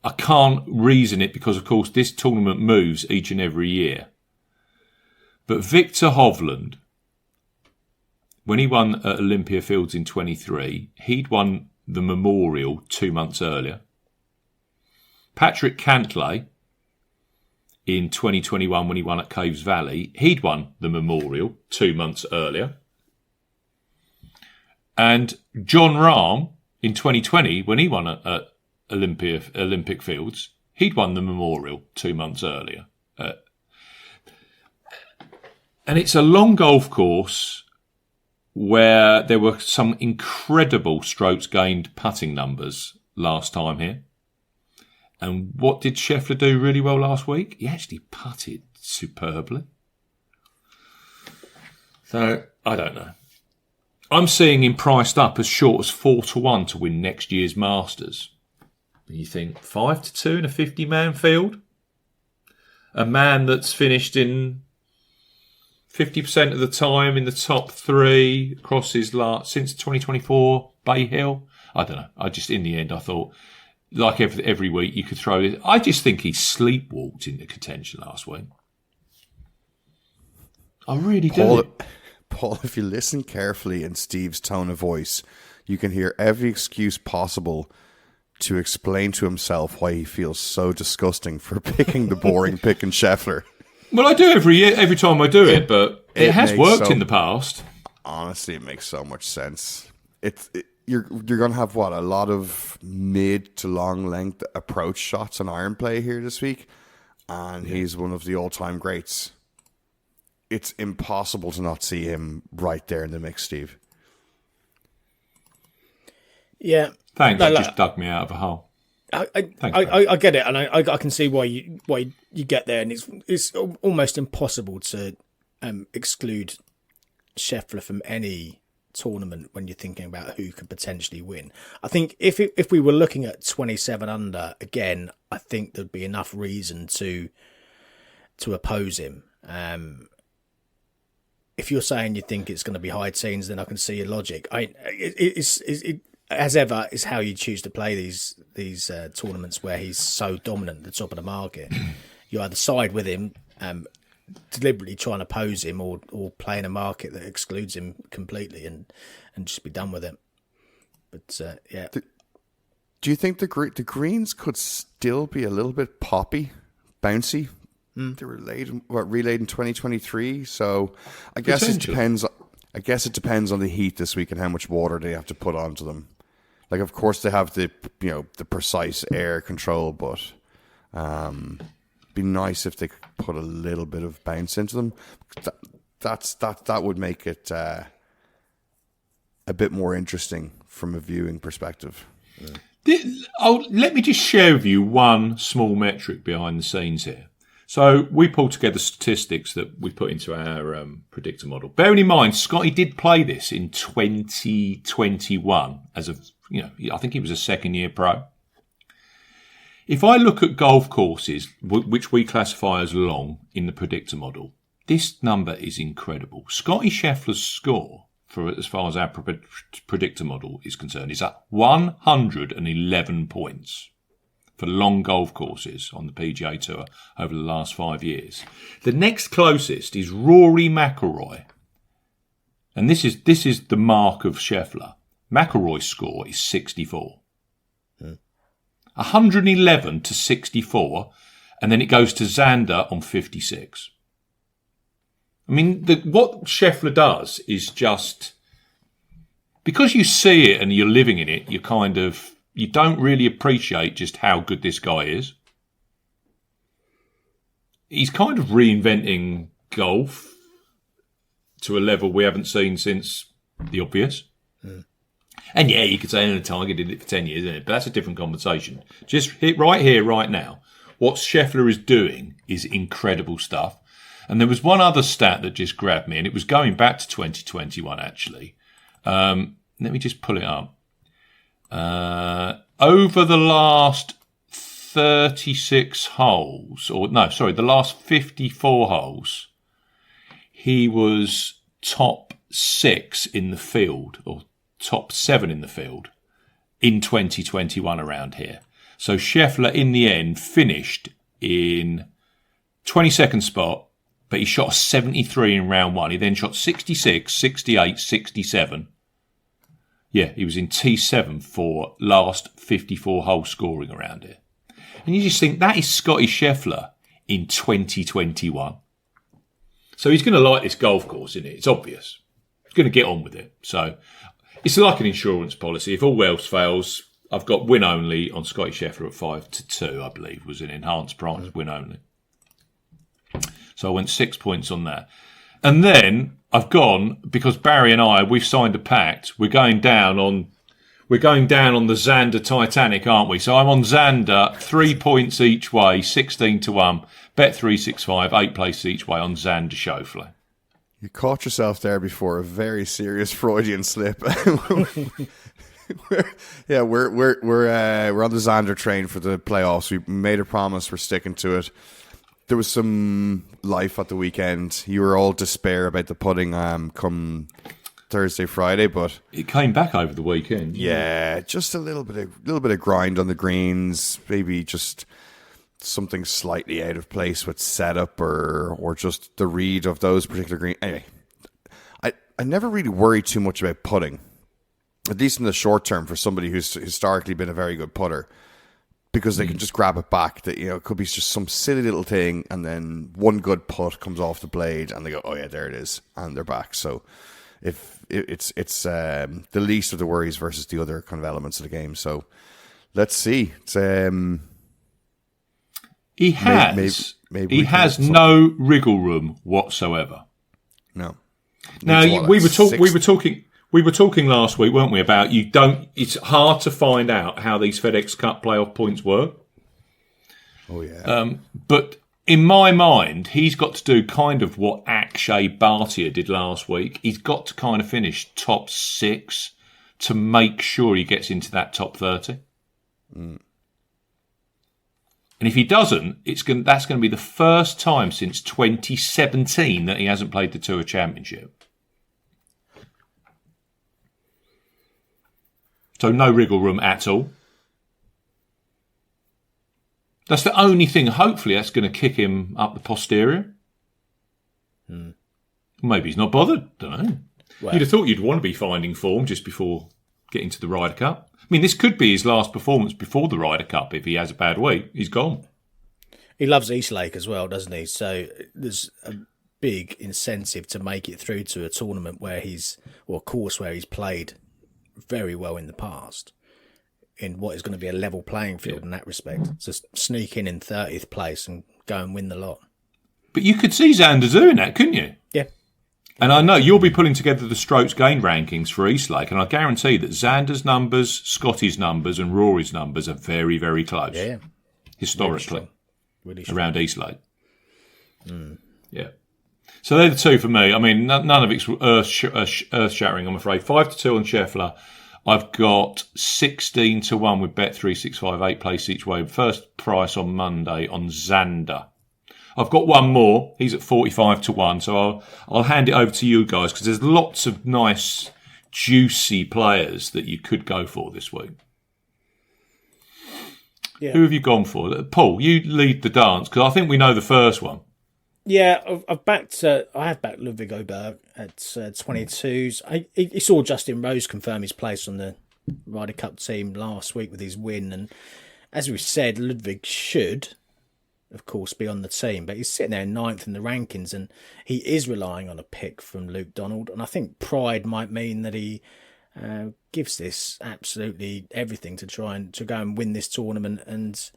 I can't reason it because, of course, this tournament moves each and every year. But Victor Hovland, when he won at Olympia Fields in 23, he'd won the Memorial 2 months earlier. Patrick Cantlay, in 2021 when he won at Caves Valley, he'd won the Memorial 2 months earlier. And John Rahm, in 2020, when he won at Olympic Fields, he'd won the Memorial 2 months earlier. And it's a long golf course where there were some incredible strokes gained putting numbers last time here. And what did Scheffler do really well last week? He actually putted superbly. So, I don't know. I'm seeing him priced up as short as 4-1 to win next year's Masters. And you think, 5-2 in a 50-man field? A man that's finished in 50% of the time in the top 3 across his since 2024, Bay Hill? I don't know. In the end, I thought, like every week, you could throw it. I just think he sleepwalked into contention last week. I really do. Paul, if you listen carefully in Steve's tone of voice, you can hear every excuse possible to explain to himself why he feels so disgusting for picking the boring pick in Scheffler. Well, I do every time I do it, but it has worked in the past. Honestly, it makes so much sense. You're going to have, a lot of mid to long length approach shots and iron play here this week, and he's one of the all-time greats. It's impossible to not see him right there in the mix, Steve. Yeah. Thanks, you just dug me out of a hole. I get it, and I can see why you get there, and it's almost impossible to exclude Scheffler from any tournament when you're thinking about who could potentially win. I think if we were looking at 27 under again, I think there'd be enough reason to oppose him. If you're saying you think it's going to be high teens, then I can see your logic. It as ever is how you choose to play these tournaments where he's so dominant at the top of the market. You either side with him, deliberately trying to oppose him, or play in a market that excludes him completely and just be done with it. But yeah. Do you think the greens could still be a little bit poppy, bouncy? They were relayed in 2023, so I guess it depends. I guess it depends on the heat this week and how much water they have to put onto them. Like, of course, they have the precise air control, but be nice if they could put a little bit of bounce into them. That would make it a bit more interesting from a viewing perspective. Let me just share with you one small metric behind the scenes here. So we pulled together statistics that we put into our predictor model. Bearing in mind, Scotty did play this in 2021 as I think he was a second-year pro. If I look at golf courses, which we classify as long in the predictor model, this number is incredible. Scotty Scheffler's score, for as far as our predictor model is concerned, is at 111 points for long golf courses on the PGA Tour over the last 5 years. The next closest is Rory McIlroy. And this is the mark of Scheffler. McIlroy's score is 64. 111 to 64, and then it goes to Xander on 56. I mean, what Scheffler does is just, because you see it and you're living in it, you don't really appreciate just how good this guy is. He's kind of reinventing golf to a level we haven't seen since the obvious. And yeah, you could say Tiger did it for 10 years, but that's a different conversation. Just hit right here, right now. What Scheffler is doing is incredible stuff. And there was one other stat that just grabbed me, and it was going back to 2021, actually. Let me just pull it up. Over the last 36 holes, the last 54 holes, he was top 6 in the field, or top 7 in the field in 2021 around here. So Scheffler in the end finished in 22nd spot, but he shot 73 in round 1. He then shot 66, 68, 67. Yeah, he was in T7 for last 54 hole scoring around here. And you just think that is Scotty Scheffler in 2021. So he's going to like this golf course, isn't it? It's obvious. He's going to get on with it. So it's like an insurance policy. If all else fails, I've got win only on Scotty Scheffler at 5-2, I believe, was an enhanced price, win only. So I went 6 points on that. And then I've gone, because Barry and I, we've signed a pact. We're going down on the Xander Titanic, aren't we? So I'm on Xander, 3 points each way, 16-1. Bet 365, 8 places each way on Xander Schauffele. You caught yourself there before a very serious Freudian slip. we're on the Xander train for the playoffs. We made a promise. We're sticking to it. There was some life at the weekend. You were all despair about the putting come Thursday, Friday, but it came back over the weekend. Yeah, just a little bit of grind on the greens. Maybe just something slightly out of place with setup or just the read of those particular greens. Anyway, I never really worry too much about putting, at least in the short term, for somebody who's historically been a very good putter, because they can just grab it back. That, you know, it could be just some silly little thing, and then one good putt comes off the blade, and they go, "Oh yeah, there it is," and they're back. So, if it's the least of the worries versus the other kind of elements of the game. So, let's see. It's, he has no wriggle room whatsoever. No. Now we were talking last week, weren't we, about it's hard to find out how these FedEx Cup playoff points work. Oh yeah. But in my mind, he's got to do kind of what Akshay Bhatia did last week. He's got to kind of finish top 6 to make sure he gets into that top 30. And if he doesn't, that's going to be the first time since 2017 that he hasn't played the Tour Championship. So no wriggle room at all. That's the only thing. Hopefully that's going to kick him up the posterior. Maybe he's not bothered. Don't know. Well, you'd have thought you'd want to be finding form just before getting to the Ryder Cup. I mean, this could be his last performance before the Ryder Cup. If he has a bad week, he's gone. He loves Eastlake as well, doesn't he? So there's a big incentive to make it through to a tournament or a course where he's played very well in the past, in what is going to be a level playing field in that respect. Just sneak in 30th place and go and win the lot. But you could see Xander doing that, couldn't you? Yeah. And I know you'll be putting together the strokes gained rankings for Eastlake, and I guarantee that Xander's numbers, Scotty's numbers, and Rory's numbers are very, very close. Yeah. Historically. Really around Eastlake. Yeah. So they're the two for me. I mean, none of it's earth-shattering, I'm afraid. 5-2 on Scheffler. I've got 16-1 with Bet365, 8 places each way. First price on Monday on Xander. I've got one more. He's at 45-1. So I'll hand it over to you guys, because there's lots of nice, juicy players that you could go for this week. Yeah. Who have you gone for? Paul, you lead the dance, because I think we know the first one. Yeah, I have backed Ludwig Oberg at 22s. He saw Justin Rose confirm his place on the Ryder Cup team last week with his win, and as we said, Ludwig should, of course, be on the team, but he's sitting there ninth in the rankings, and he is relying on a pick from Luke Donald, and I think pride might mean that he gives this absolutely everything to try and to go and win this tournament, and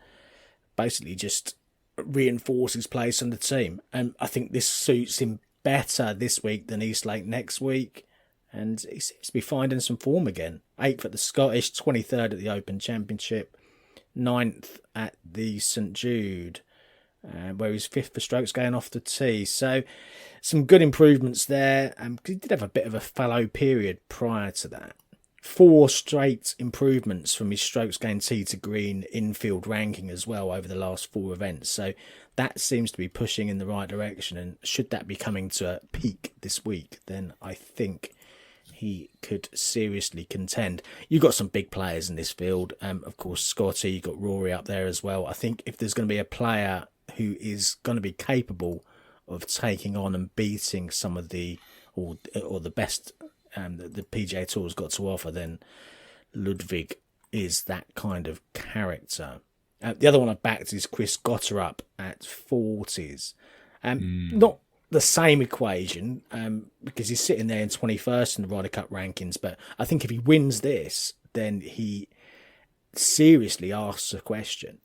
basically just reinforce his place on the team. And I think this suits him better this week than Eastlake next week, and he seems to be finding some form again. 8th at the Scottish, 23rd at the Open Championship, 9th at the St Jude, where he's 5th for strokes gain off the tee. So some good improvements there. He did have a bit of a fallow period prior to that. 4 straight improvements from his strokes gained tee to green infield ranking as well over the last 4 events. So that seems to be pushing in the right direction. And should that be coming to a peak this week, then I think he could seriously contend. You've got some big players in this field. Of course, Scotty, you've got Rory up there as well. I think if there's going to be a player who is going to be capable of taking on and beating some of the, or the best the PGA Tour's got to offer, then Ludwig is that kind of character. The other one I backed is Chris Gotterup at 40s. Not the same equation, because he's sitting there in 21st in the Ryder Cup rankings, but I think if he wins this, then he seriously asks a question.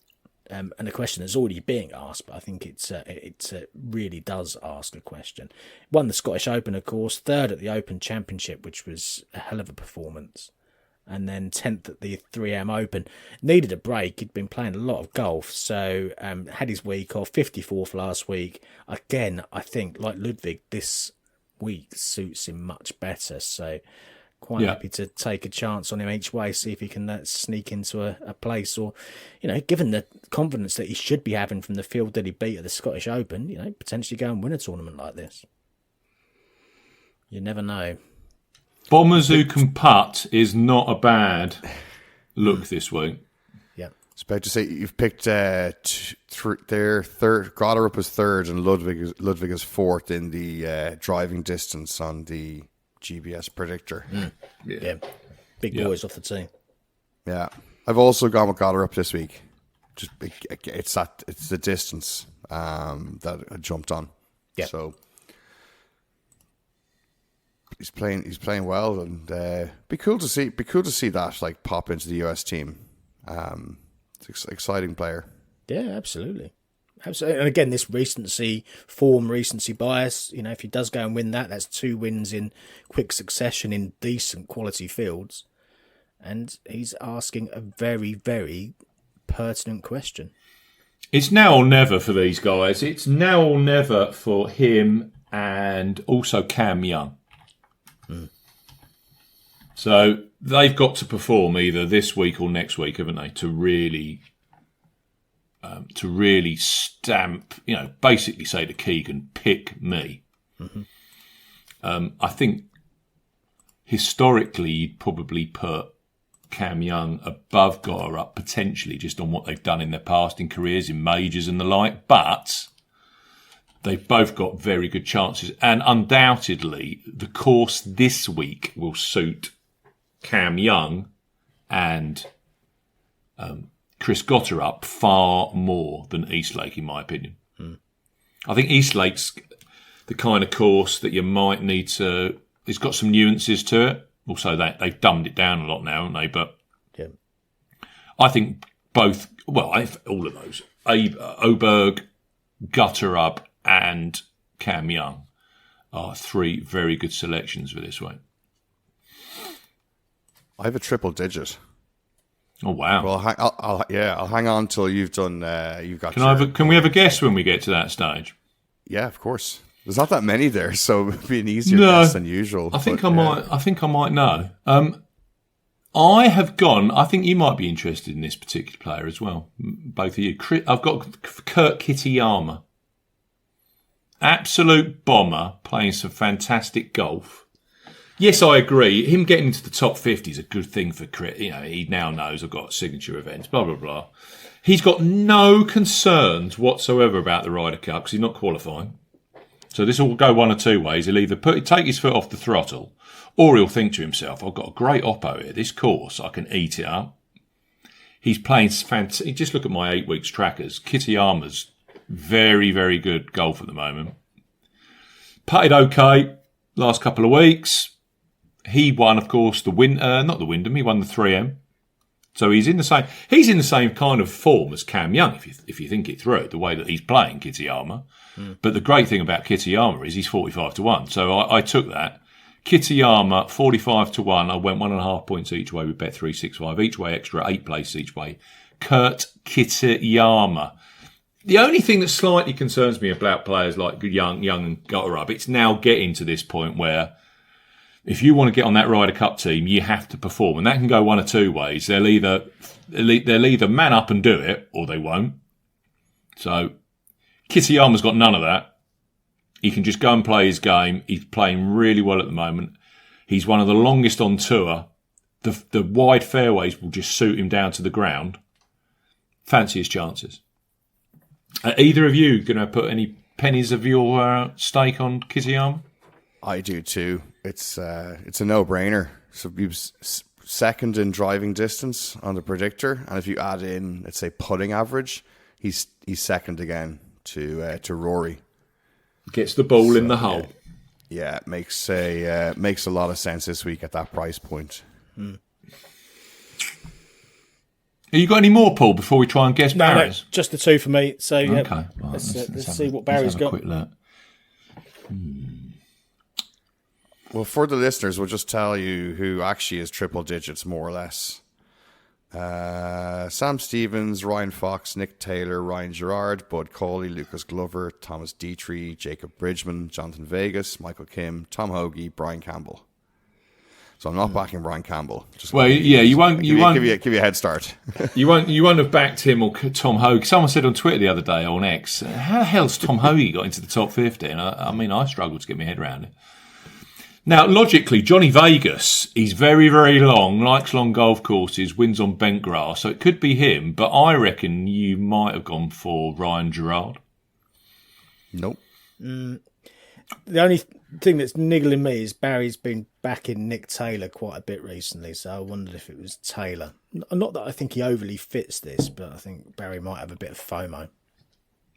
And a question that's already being asked, but I think it really does ask a question. Won the Scottish Open, of course, 3rd at the Open Championship, which was a hell of a performance, and then 10th at the 3M Open. Needed a break. He'd been playing a lot of golf, so had his week off, 54th last week. Again, I think, like Ludwig, this week suits him much better, so quite happy to take a chance on him each way, see if he can sneak into a place, or, given the confidence that he should be having from the field that he beat at the Scottish Open, potentially go and win a tournament like this. You never know. Bombers who can putt is not a bad look this week. Yeah. I was about to say, you've picked their third. Gotterup is 3rd, and Ludwig is 4th in the driving distance on the GBS predictor. Yeah. Big boys off the team. Yeah. I've also gone with Gotterup this week. Just it's the distance that I jumped on. Yeah. So he's playing well, and be cool to see that pop into the US team. It's an exciting player. Yeah, absolutely. Absolutely. And again, this recency bias, if he does go and win that, that's 2 wins in quick succession in decent quality fields. And he's asking a very, very pertinent question. It's now or never for these guys. It's now or never for him and also Cam Young. So they've got to perform either this week or next week, haven't they, to really stamp, basically say to Keegan, pick me. I think historically you'd probably put Cam Young above Gotterup, potentially just on what they've done in their past in careers, in majors and the like, but they've both got very good chances, and undoubtedly the course this week will suit Cam Young and Chris Gotterup far more than Eastlake, in my opinion. I think Eastlake's the kind of course that you might need to... It's got some nuances to it. Also, that they've dumbed it down a lot now, haven't they? But yeah. I think both... Well, I think all of those. Oberg, Gutterup and Cam Young are 3 very good selections for this week. I have a triple digit. Oh wow! Well, I'll hang on till you've done. You've got. Can we have a guess when we get to that stage? Yeah, of course. There's not that many there, so it'd be an easier guess than usual. I think I might know. I have gone. I think you might be interested in this particular player as well. Both of you. I've got Kurt Kitayama. Absolute bomber, playing some fantastic golf. Yes, I agree. Him getting into the top 50 is a good thing for Crit. You know, he now knows I've got signature events, blah, blah, blah. He's got no concerns whatsoever about the Ryder Cup because he's not qualifying. So this will go one or two ways. He'll either take his foot off the throttle, or he'll think to himself, I've got a great oppo here. This course, I can eat it up. He's playing fantastic. Just look at my 8 weeks trackers. Kitayama's very, very good golf at the moment. Putted okay last couple of weeks. He won, of course, not the Wyndham. He won the 3M. So he's in the same kind of form as Cam Young, if you think it through, the way that he's playing Kitayama. But the great thing about Kitayama is he's 45-1. So I took that. Kitayama, 45-1. I went 1.5 points each way with Bet365. Each way extra, 8 places each way. Kurt Kitayama. The only thing that slightly concerns me about players like Young and Gotterup, it's now getting to this point where if you want to get on that Ryder Cup team, you have to perform. And that can go one or two ways. They'll either man up and do it, or they won't. So Kitayama's got none of that. He can just go and play his game. He's playing really well at the moment. He's one of the longest on tour. The wide fairways will just suit him down to the ground. Fancy his chances. Are either of you going to put any pennies of your stake on Kitayama? I do too. It's a no-brainer. So he was second in driving distance on the predictor, and if you add in, let's say, putting average, he's second again to Rory. Gets the ball in the hole. Yeah, it makes a lot of sense this week at that price point. Have you got any more, Paul, before we try and guess Barry's? No, just the two for me. So Okay. yeah, Right, let's see what Barry's got. Quick look. Well, for the listeners, we'll just tell you who actually is triple digits, more or less. Sam Stevens, Ryan Fox, Nick Taylor, Ryan Gerard, Bud Coley, Lucas Glover, Thomas Dietrich, Jacob Bridgman, Jonathan Vegas, Michael Kim, Tom Hoagie, Brian Campbell. So I'm not backing Brian Campbell. You won't give you a head start. you won't have backed him or Tom Hoagie. Someone said on Twitter the other day on X, how the hell's Tom Hoagie got into the top 50? And I struggled to get my head around it. Now, logically, Johnny Vegas, he's very, very long, likes long golf courses, wins on bent grass, so it could be him, but I reckon you might have gone for Ryan Gerard. Nope. The only thing that's niggling me is Barry's been backing Nick Taylor quite a bit recently, so I wondered if it was Taylor. Not that I think he overly fits this, but I think Barry might have a bit of FOMO.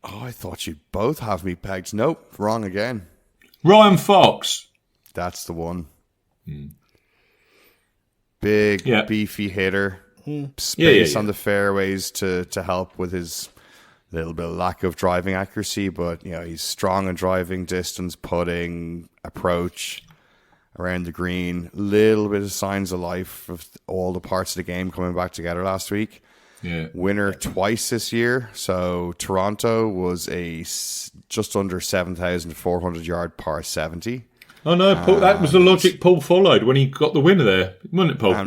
Oh, I thought you'd both have me pegged. Nope, wrong again. Ryan Fox. That's the one. Big, beefy hitter. Space on the fairways to help with his little bit of lack of driving accuracy, but he's strong in driving distance, putting, approach around the green. Little bit of signs of life of all the parts of the game coming back together last week. Yeah. Winner twice this year. So Toronto was a just under 7,400 yard par 70. Oh no, Paul, that was the logic Paul followed when he got the winner there, wasn't it, Paul?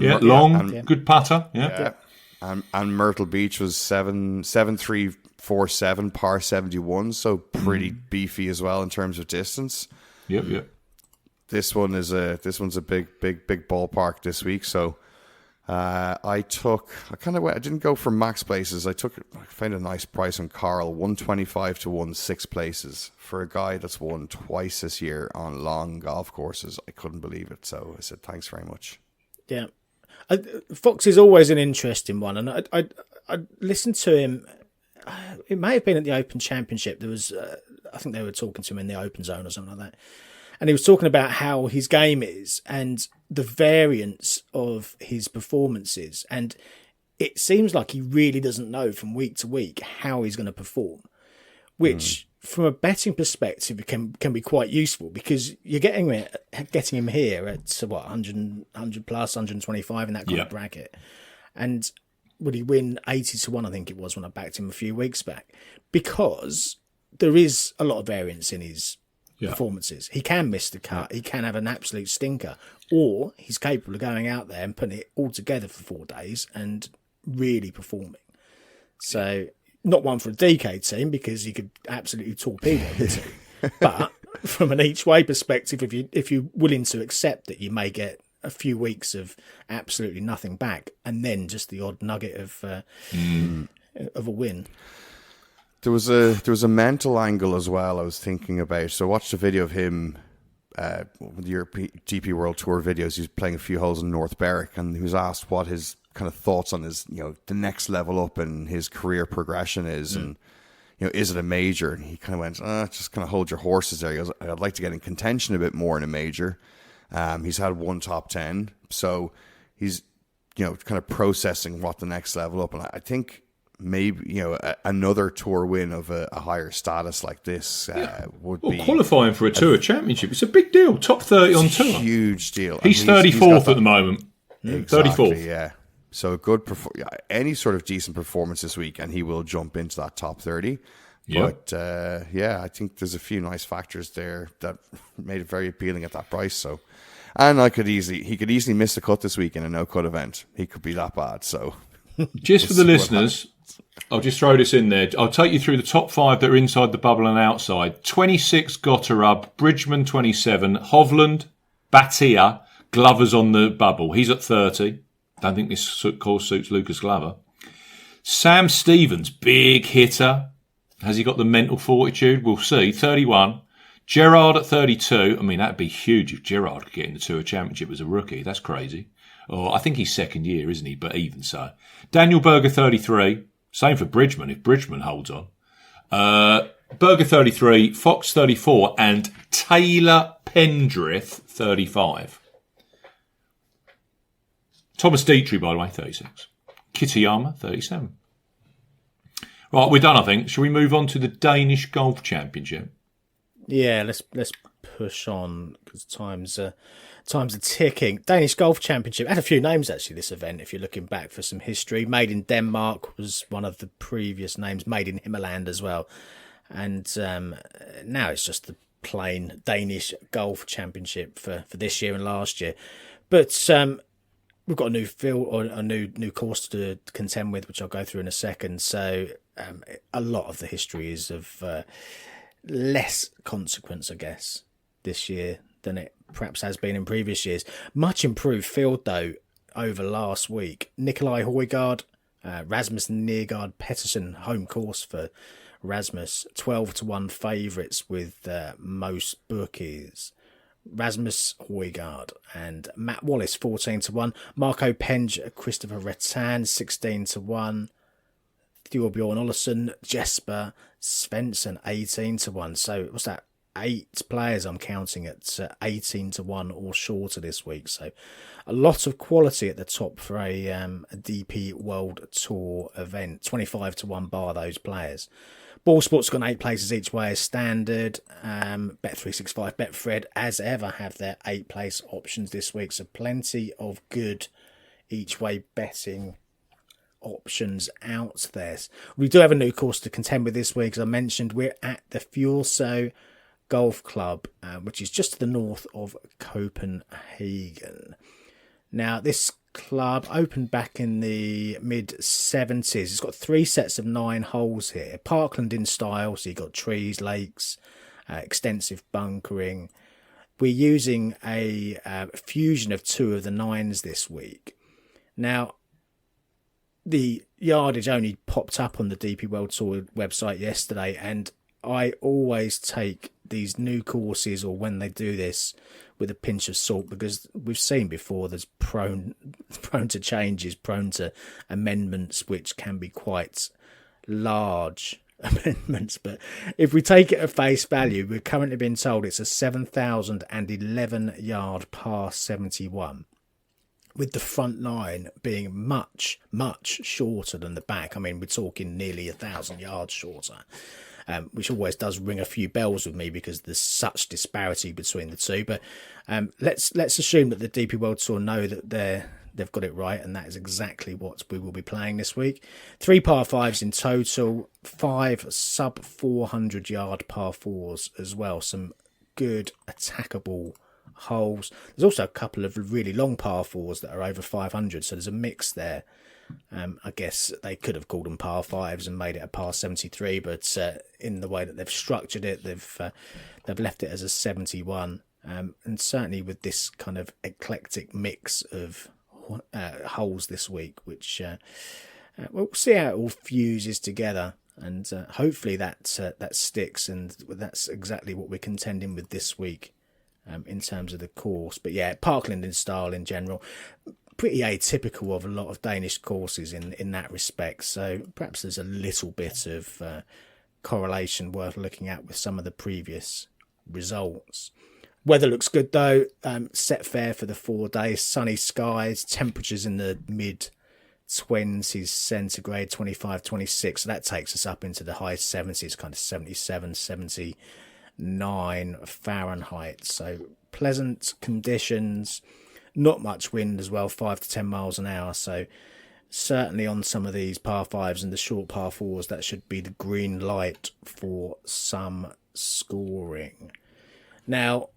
Good putter. Yeah. And Myrtle Beach was 7,347 par 71, so pretty beefy as well in terms of distance. Yep. This one's a big ballpark this week. So I didn't go for max places. I found a nice price on Carl, 125 to 1, 6 places for a guy that's won twice this year on long golf courses. I couldn't believe it. So I said, thanks very much. Yeah. Fox is always an interesting one. And I listened to him. It may have been at the Open Championship. There was, I think they were talking to him in the Open Zone or something like that. And he was talking about how his game is and the variance of his performances. And it seems like he really doesn't know from week to week how he's going to perform, which from a betting perspective can be quite useful because you're getting him here at 100 plus, 125 in that kind of bracket. And would he win 80 to 1, I think it was when I backed him a few weeks back, because there is a lot of variance in his performances. He can miss the cut, he can have an absolute stinker, or he's capable of going out there and putting it all together for 4 days and really performing. So not one for a DK team because he could absolutely torpedo the team. But from an each way perspective, if you're willing to accept that you may get a few weeks of absolutely nothing back, and then just the odd nugget of a win. There was a mental angle as well I was thinking about. So I watched a video of him, the European GP World Tour videos. He was playing a few holes in North Berwick, and he was asked what his kind of thoughts on his, the next level up and his career progression is, and is it a major? And he kind of went, just kind of hold your horses there. He goes, I'd like to get in contention a bit more in a major. He's had one top 10, so he's kind of processing what the next level up, and I think maybe another tour win of a higher status like this would be qualifying for a tour championship. It's a big deal. Top 30 on tour, huge deal. He's 34th at the moment. Exactly, 34th. Yeah. So good. Any sort of decent performance this week, and he will jump into that top 30. But I think there's a few nice factors there that made it very appealing at that price. So, and he could easily miss the cut this week in a no cut event. He could be that bad. So, just for the listeners, I'll just throw this in there. I'll take you through the top 5 that are inside the bubble and outside. 26 Gotterup, Bridgman 27, Hovland, Batia, Glover's on the bubble. He's at 30. Don't think this course suits Lucas Glover. Sam Stevens, big hitter. Has he got the mental fortitude? We'll see. 31. Gerard at 32. I mean, that'd be huge if Gerard could get in the Tour Championship as a rookie. That's crazy. Oh, I think he's second year, isn't he? But even so. Daniel Berger, 33. Same for Bridgman, if Bridgman holds on. Berger, 33. Fox, 34. And Taylor Pendrith, 35. Thomas Dietrich, by the way, 36. Kitayama, 37. Right, we're done, I think. Shall we move on to the Danish Golf Championship? Yeah, let's push on because time's are ticking. Danish Golf Championship had a few names actually. This event, if you're looking back for some history, Made in Denmark was one of the previous names. Made in Himmerland as well, and now it's just the plain Danish Golf Championship for this year and last year. But we've got a new field or a new course to contend with, which I'll go through in a second. So a lot of the history is of less consequence, I guess, this year than it perhaps has been in previous years. Much improved field, though, over last week. Nikolai Højgaard, Rasmus Nergård Pettersen, home course for Rasmus, 12-1 favourites with most bookies. Rasmus Højgaard and Matt Wallace, 14-1. Marco Penge, Christopher Rattan, 16-1. Thorbjørn Olesen, Jesper Svensson, 18-1. So what's that? 8 players I'm counting at 18-1 or shorter this week. So a lot of quality at the top for a DP World Tour event. 25-1 bar those players. Ball Sport's got 8 places each way as standard. Bet365, Betfred, as ever, have their 8 place options this week. So plenty of good each way betting options out there. We do have a new course to contend with this week. As I mentioned, we're at the Fuelso Golf Club, which is just to the north of Copenhagen. Now, this club opened back in the mid-70s. It's got 3 sets of 9 holes here. Parkland in style, so you've got trees, lakes, extensive bunkering. We're using a fusion of 2 of the 9s this week. Now, the yardage only popped up on the DP World Tour website yesterday, and I always take these new courses, or when they do this, with a pinch of salt, because we've seen before there's prone to changes, prone to amendments, which can be quite large amendments. But if we take it at face value, we're currently being told it's a 7,011 yard par 71. With the front line being much, much shorter than the back. I mean, we're talking nearly 1,000 yards shorter, which always does ring a few bells with me because there's such disparity between the two. But let's assume that the DP World Tour know that they've got it right, and that is exactly what we will be playing this week. 3 par 5s in total, 5 sub 400 yard par 4s as well. Some good attackable holes. There's also a couple of really long par 4s that are over 500, so there's a mix there I guess they could have called them par fives and made it a par 73, but in the way that they've structured it, they've left it as a 71. And certainly with this kind of eclectic mix of holes this week, which we'll see how it all fuses together, and hopefully that sticks, and that's exactly what we're contending with this week in terms of the course. But yeah, Parkland in style in general, pretty atypical of a lot of Danish courses in that respect. So perhaps there's a little bit of correlation worth looking at with some of the previous results. Weather looks good though. Set fair for the 4 days. Sunny skies. Temperatures in the mid 20s centigrade, 25, 26. So that takes us up into the high 70s, kind of 77, 79 Fahrenheit. So pleasant conditions. Not much wind as well, 5 to 10 miles an hour. So certainly on some of these par fives and the short par fours, that should be the green light for some scoring. Now,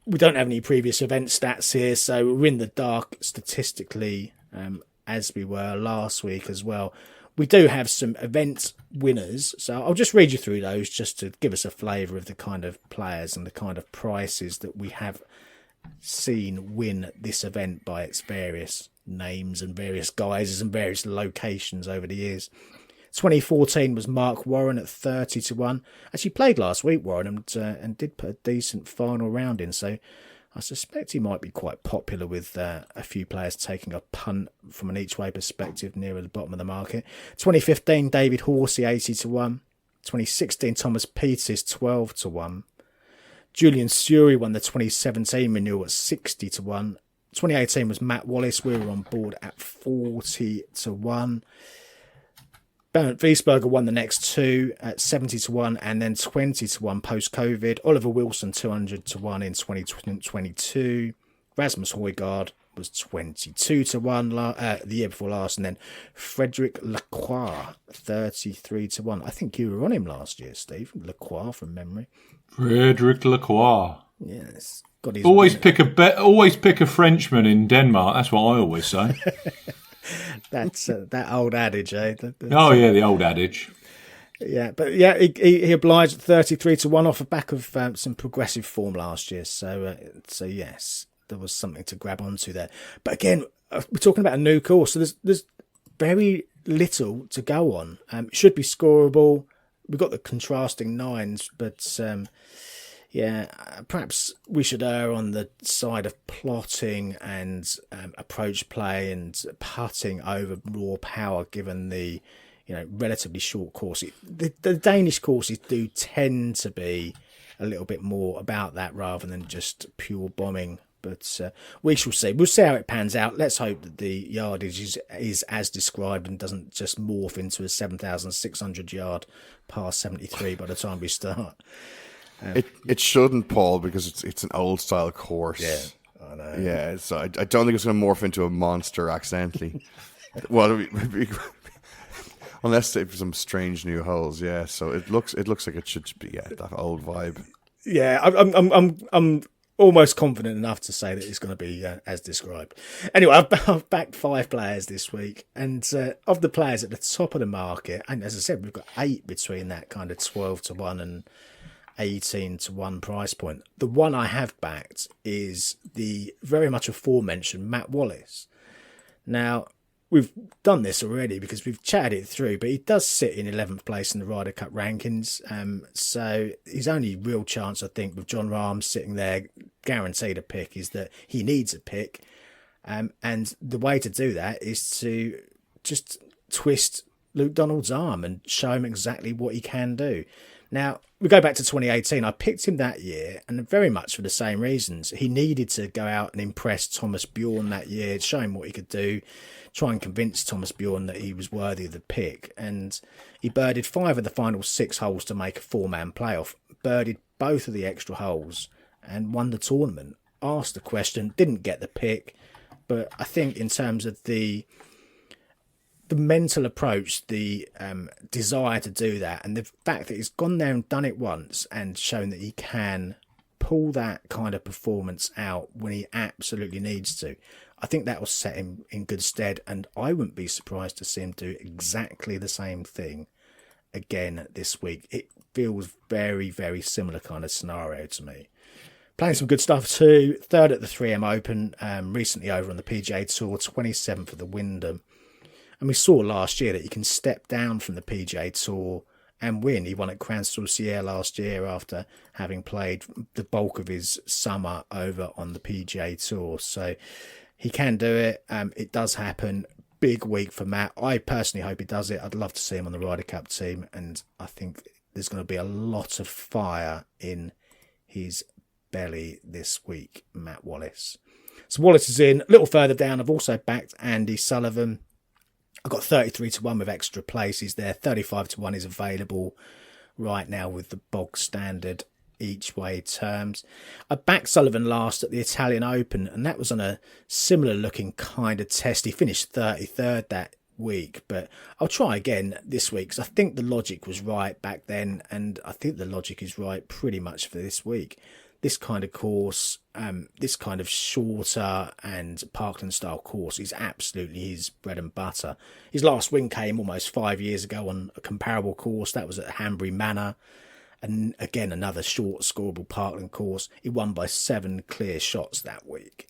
we don't have any previous event stats here, so we're in the dark statistically, as we were last week as well. We do have some event winners, so I'll just read you through those just to give us a flavour of the kind of players and the kind of prices that we have seen win this event by its various names and various guises and various locations over the years. 2014 was Mark Warren at 30 to 1. Actually played last week, Warren, and did put a decent final round in. So I suspect he might be quite popular with a few players taking a punt from an each way perspective nearer the bottom of the market. 2015 David Horsey 80 to 1. 2016 Thomas Peters 12 to 1. Julian Surrey won the 2017 renewal at 60 to 1. 2018 was Matt Wallace. We were on board at 40 to 1. Bernd Wiesberger won the next two at 70 to 1 and then 20 to 1 post-COVID. Oliver Wilson 200 to 1 in 2022. Rasmus Højgaard was 22 to 1 the year before last. And then Frederick Lacroix 33 to 1. I think you were on him last year, Steve. Lacroix from memory. Frederick Lacroix. Yes. Got his always pick a Frenchman in Denmark. That's what I always say. That's that old adage, eh? Oh yeah, the old adage. Yeah, but yeah, he obliged at 33 to 1 off the back of some progressive form last year. So yes, there was something to grab onto there. But again, we're talking about a new course, so there's very little to go on. It should be scoreable. We've got the contrasting nines, but yeah, perhaps we should err on the side of plotting and approach play and putting over raw power, given the relatively short course. The Danish courses do tend to be a little bit more about that rather than just pure bombing. But we shall see. We'll see how it pans out. Let's hope that the yardage is as described and doesn't just morph into a 7,600 yard par 73 by the time we start. It shouldn't, Paul, because it's an old style course. Yeah, I know. Yeah, so I don't think it's going to morph into a monster accidentally. Well, unless it's some strange new holes. Yeah, so it looks like it should be that old vibe. Yeah, I'm almost confident enough to say that it's going to be as described. Anyway, I've backed 5 players this week, and of the players at the top of the market, and as I said, we've got 8 between that kind of 12 to 1 and 18 to 1 price point. The one I have backed is the very much aforementioned Matt Wallace. Now, we've done this already because we've chatted it through, but he does sit in 11th place in the Ryder Cup rankings. So his only real chance, I think, with John Rahm sitting there guaranteed a pick, is that he needs a pick. And the way to do that is to just twist Luke Donald's arm and show him exactly what he can do. Now, we go back to 2018. I picked him that year, and very much for the same reasons. He needed to go out and impress Thomas Bjorn that year, show him what he could do, try and convince Thomas Bjorn that he was worthy of the pick. And he birdied 5 of the final 6 holes to make a 4-man playoff, birdied both of the extra holes, and won the tournament. Asked the question, didn't get the pick, but I think in terms of the mental approach, the desire to do that, and the fact that he's gone there and done it once and shown that he can pull that kind of performance out when he absolutely needs to, I think that will set him in good stead, and I wouldn't be surprised to see him do exactly the same thing again this week. It feels very, very similar kind of scenario to me. Playing some good stuff too. Third at the 3M Open, recently over on the PGA Tour, 27th at the Wyndham. And we saw last year that you can step down from the PGA Tour and win. He won at Grand Soucier last year after having played the bulk of his summer over on the PGA Tour. So he can do it. It does happen. Big week for Matt. I personally hope he does it. I'd love to see him on the Ryder Cup team, and I think there's going to be a lot of fire in his belly this week, Matt Wallace. So Wallace is in. A little further down, I've also backed Andy Sullivan. I've got 33-1 with extra places there. 35-1 is available right now with the bog standard each way terms. I backed Sullivan last at the Italian Open, and that was on a similar looking kind of test. He finished 33rd that week, but I'll try again this week because I think the logic was right back then, and I think the logic is right pretty much for this week. This kind of course, this kind of shorter and Parkland style course is absolutely his bread and butter. His last win came almost 5 years ago on a comparable course. That was at Hanbury Manor. And again, another short scoreable Parkland course. He won by 7 clear shots that week.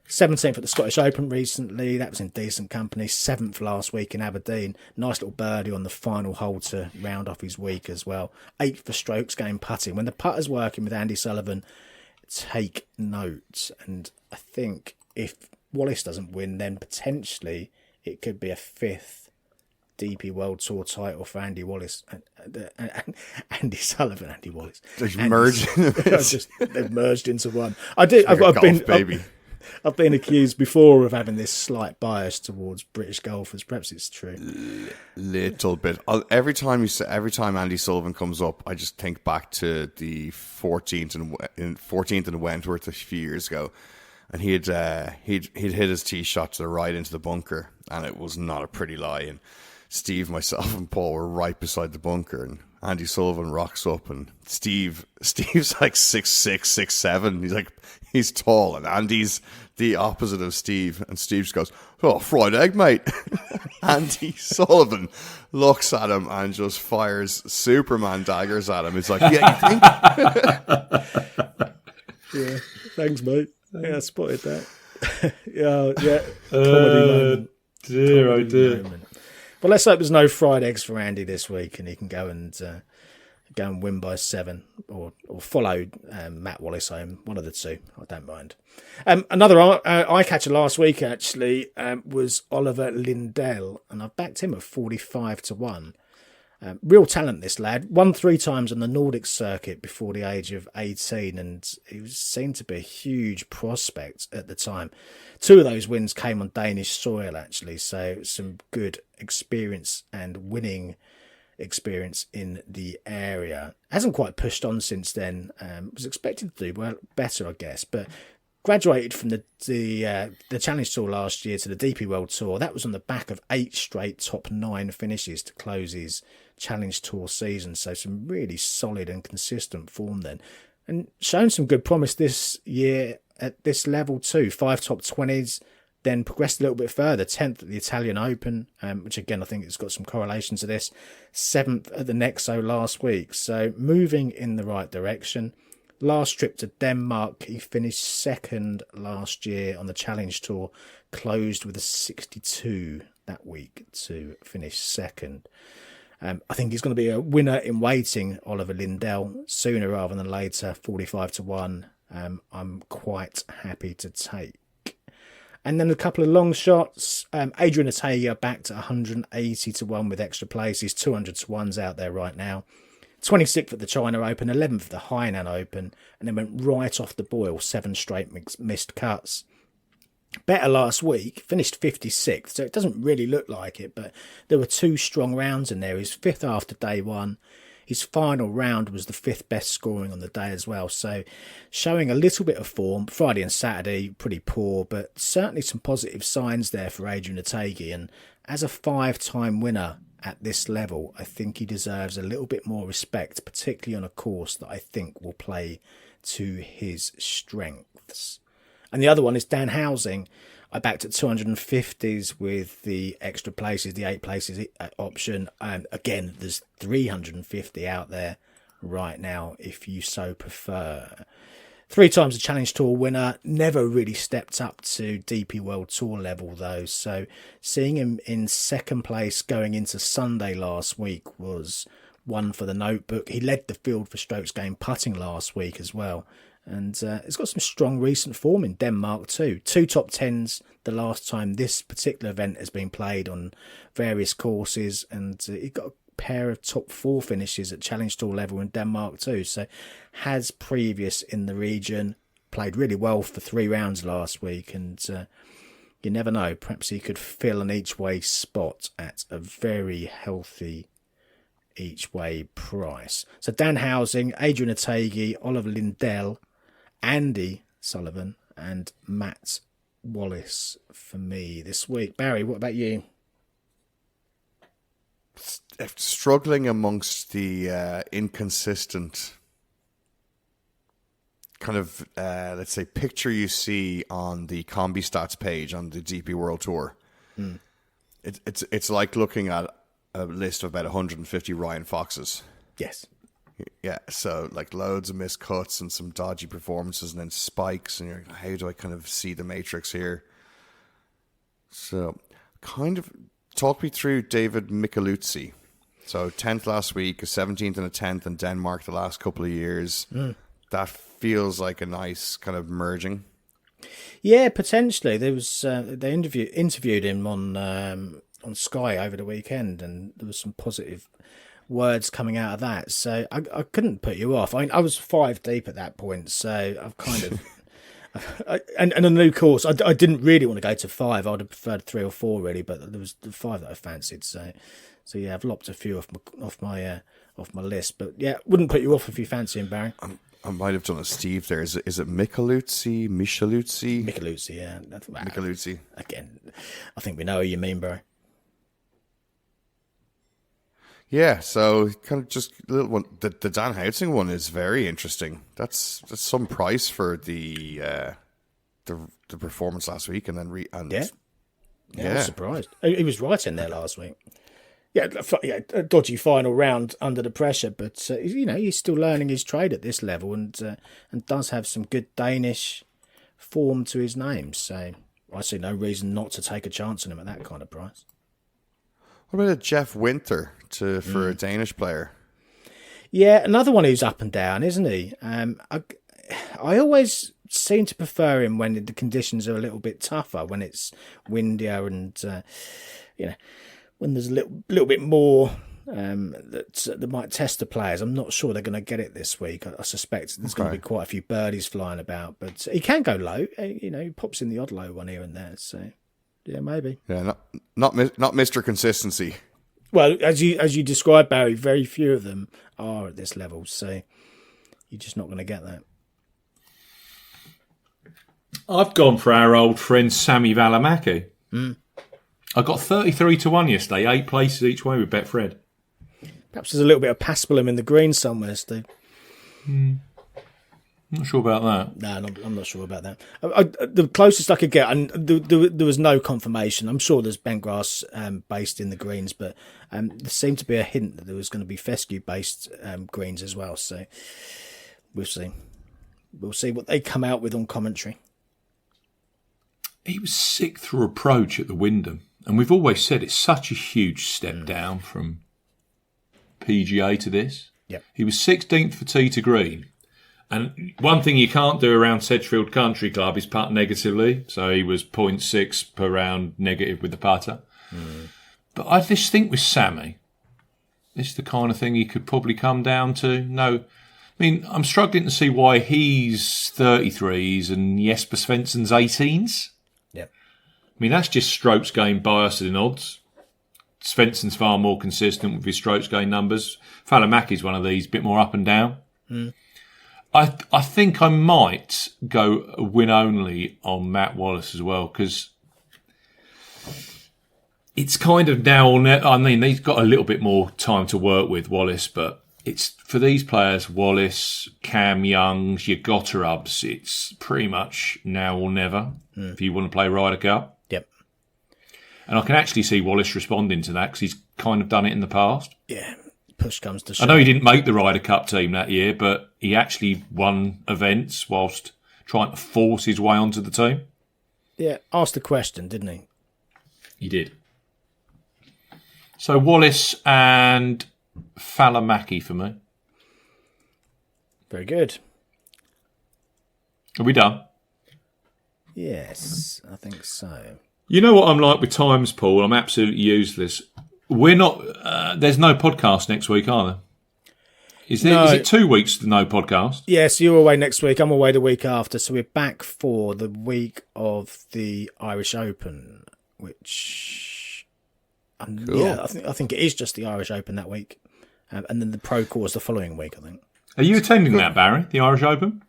17th at the Scottish Open recently. That was in decent company. 7th last week in Aberdeen. Nice little birdie on the final hole to round off his week as well. 8th for strokes game putting. When the putter's working with Andy Sullivan, take note. And I think if Wallace doesn't win, then potentially it could be a 5th DP World Tour title for Andy Wallace. Andy Sullivan, Andy Wallace. They've merged into one. I've been accused before of having this slight bias towards British golfers. Perhaps it's true. Little bit. Every time Andy Sullivan comes up, I just think back to the 14th and Wentworth a few years ago, and he'd hit his tee shot to the right into the bunker, and it was not a pretty lie. And Steve, myself, and Paul were right beside the bunker, and Andy Sullivan rocks up, and Steve's like 6'6", 6'7". He's tall, and Andy's the opposite of Steve. And Steve just goes, "Oh, fried egg, mate." Andy Sullivan looks at him and just fires Superman daggers at him. He's like, "Yeah, you think?" Yeah, thanks, mate. Yeah, I spotted that. yeah. Comedy moment. Dear, oh dear. Moment. Well, let's hope there's no fried eggs for Andy this week, and he can go and win by 7 or follow Matt Wallace home. One of the two. I don't mind. Another eye catcher last week actually was Oliver Lindell, and I've backed him at 45-1. Real talent, this lad. Won 3 times on the Nordic circuit before the age of 18, and he was seen to be a huge prospect at the time. 2 of those wins came on Danish soil, actually, so some good experience and winning experience in the area. Hasn't quite pushed on since then. Was expected to do better, I guess, but graduated from the Challenge Tour last year to the DP World Tour. That was on the back of 8 straight top 9 finishes to close his Challenge Tour season. So some really solid and consistent form then. And shown some good promise this year at this level too. 5 top 20s, then progressed a little bit further. 10th at the Italian Open, which again I think has got some correlation to this. 7th at the Nexo last week. So moving in the right direction. Last trip to Denmark, he finished 2nd last year on the Challenge Tour, closed with a 62 that week to finish 2nd. I think he's going to be a winner in waiting, Oliver Lindell, sooner rather than later, 45-1. I'm quite happy to take. And then a couple of long shots. Adrian Ataya backed at 180-1 with extra places, 200-1s out there right now. 26th at the China Open, 11th at the Hainan Open, and then went right off the boil, 7 straight missed cuts. Better last week, finished 56th, so it doesn't really look like it, but there were 2 strong rounds in there. He was 5th after day 1. His final round was the 5th best scoring on the day as well, so showing a little bit of form. Friday and Saturday, pretty poor, but certainly some positive signs there for Adrian Atagi, and as a 5-time winner at this level, I think he deserves a little bit more respect, particularly on a course that I think will play to his strengths. And the other one is Dan Housing. I backed at 250s with the extra places, the 8 places option. Again, there's 350 out there right now if you so prefer. 3 times a Challenge Tour winner, never really stepped up to DP World Tour level though. So seeing him in second place going into Sunday last week was one for the notebook. He led the field for strokes gained putting last week as well. And he's got some strong recent form in Denmark too. 2 top 10s the last time this particular event has been played on various courses. And he got a pair of top 4 finishes at Challenge Tour level in Denmark too. So has previous in the region, played really well for 3 rounds last week. And you never know, perhaps he could fill an each way spot at a very healthy each way price. So Dan Housing, Adrian Ategi, Oliver Lindell, Andy Sullivan and Matt Wallace for me this week. Barry, what about you? Struggling amongst the inconsistent kind of, let's say, picture you see on the Combi Stats page on the DP World Tour. It's like looking at a list of about 150 Ryan Foxes. Yes. Yeah, so like loads of missed cuts and some dodgy performances and then spikes, and you're like, how do I kind of see the matrix here? So kind of talk me through David Micheluzzi. So 10th last week, a 17th and a 10th in Denmark the last couple of years. That feels like a nice kind of merging. Yeah, potentially. There was they interviewed him on Sky over the weekend, and there was some positive words coming out of that. So I couldn't put you off. I mean, I was 5 deep at that point, so I've kind of and a new course. I didn't really want to go to 5. I would have preferred 3 or 4 really, but there was the 5 that I fancied. So yeah, I've lopped a few off my list. But yeah, wouldn't put you off if you fancy him, Barry. I might have done a Steve there. Is it Micheluzzi? Micheluzzi, yeah. Micheluzzi. Again, I think we know who you mean, Barry. Yeah, so kind of just a little one. The Dan Housing one is very interesting. That's some price for the performance last week, and then I was surprised. He was right in there last week. Yeah, a dodgy final round under the pressure, but he's still learning his trade at this level, and does have some good Danish form to his name. So I see no reason not to take a chance on him at that kind of price. What about a Jeff Winter for a Danish player? Yeah, another one who's up and down, isn't he? I always seem to prefer him when the conditions are a little bit tougher, when it's windier and when there's a little bit more that might test the players. I'm not sure they're going to get it this week. I suspect there's going to be quite a few birdies flying about, but he can go low. He pops in the odd low one here and there. So yeah, maybe. Yeah, not Mr. Consistency. Well, as you described, Barry, very few of them are at this level, so you're just not going to get that. I've gone for our old friend Sami Välimäki. I got 33-1 yesterday, 8 places each way with Betfred. Perhaps there's a little bit of paspalum in the green somewhere, Steve. Not sure about that. No, I'm not sure about that. The closest I could get, and there was no confirmation. I'm sure there's bentgrass based in the greens, but there seemed to be a hint that there was going to be fescue based greens as well. So we'll see. We'll see what they come out with on commentary. He was 6th through approach at the Wyndham, and we've always said it's such a huge step down from PGA to this. Yep. He was 16th for tee to green. And one thing you can't do around Sedgefield Country Club is putt negatively. So he was 0.6 per round negative with the putter. But I just think with Sammy, it's the kind of thing he could probably come down to. No, I mean, I'm struggling to see why he's 33s and Jesper Svensson's 18s. Yeah. I mean, that's just strokes gained biased in odds. Svensson's far more consistent with his strokes gained numbers. Välimäki's one of these, a bit more up and down. I think I might go a win only on Matt Wallace as well, because it's kind of now on it. I mean, he's got a little bit more time to work with, Wallace, but it's for these players, Wallace, Cam Youngs, your Gotterubs, it's pretty much now or never if you want to play Ryder Cup. Yep. And I can actually see Wallace responding to that because he's kind of done it in the past. Yeah. Push comes to I shove. know he didn't make the Ryder Cup team that year, but he actually won events whilst trying to force his way onto the team. Yeah, asked the question, didn't he? He did. So Wallace and Falamaki for me. Very good. Are we done? Yes, I think so. You know what I'm like with times, Paul? I'm absolutely useless. We're not. There's no podcast next week, are there? Is there? No. Is it 2 weeks to no podcast? Yes, you're away next week. I'm away the week after. So we're back for the week of the Irish Open, which... Cool. Yeah, I think it is just the Irish Open that week. And then the Pro Course the following week, I think. Are you attending that, Barry? The Irish Open?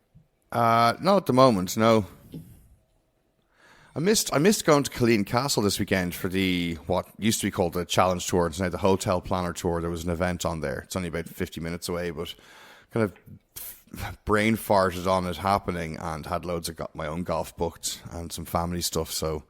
Not at the moment, no. I missed going to Killeen Castle this weekend for the what used to be called the Challenge Tour. It's now the Hotel Planner Tour. There was an event on there. It's only about 50 minutes away, but kind of brain farted on it happening and had got my own golf booked and some family stuff. So,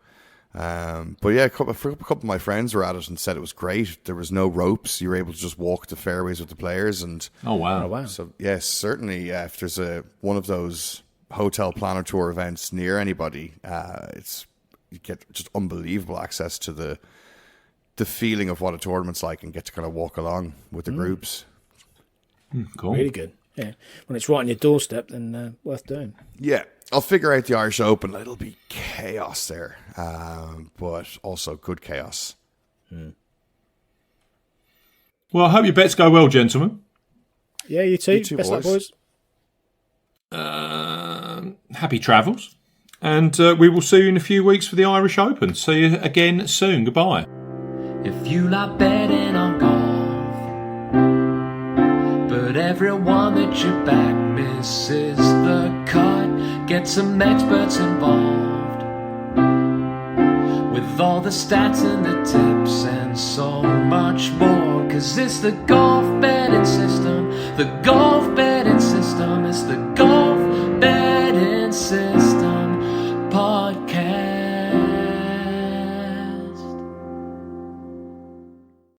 but yeah, a couple of my friends were at it and said it was great. There was no ropes. You were able to just walk the fairways with the players. And Oh, wow. Oh, wow. so yes, certainly if there's one of those Hotel Planner Tour events near anybody, you get just unbelievable access to the feeling of what a tournament's like and get to kind of walk along with the groups. Cool. Really good. Yeah. When it's right on your doorstep, then worth doing. Yeah, I'll figure out the Irish Open. It'll be chaos there, but also good chaos. Well, I hope your bets go well, gentlemen. Yeah, you too. You too, Best luck, boys. boys. Happy travels. And we will see you in a few weeks for the Irish Open. See you again soon. Goodbye. If you like betting on golf, but everyone that you back misses the cut, get some experts involved with all the stats and the tips and so much more. 'Cause it's the golf betting system, the golf betting system, it's the golf betting system.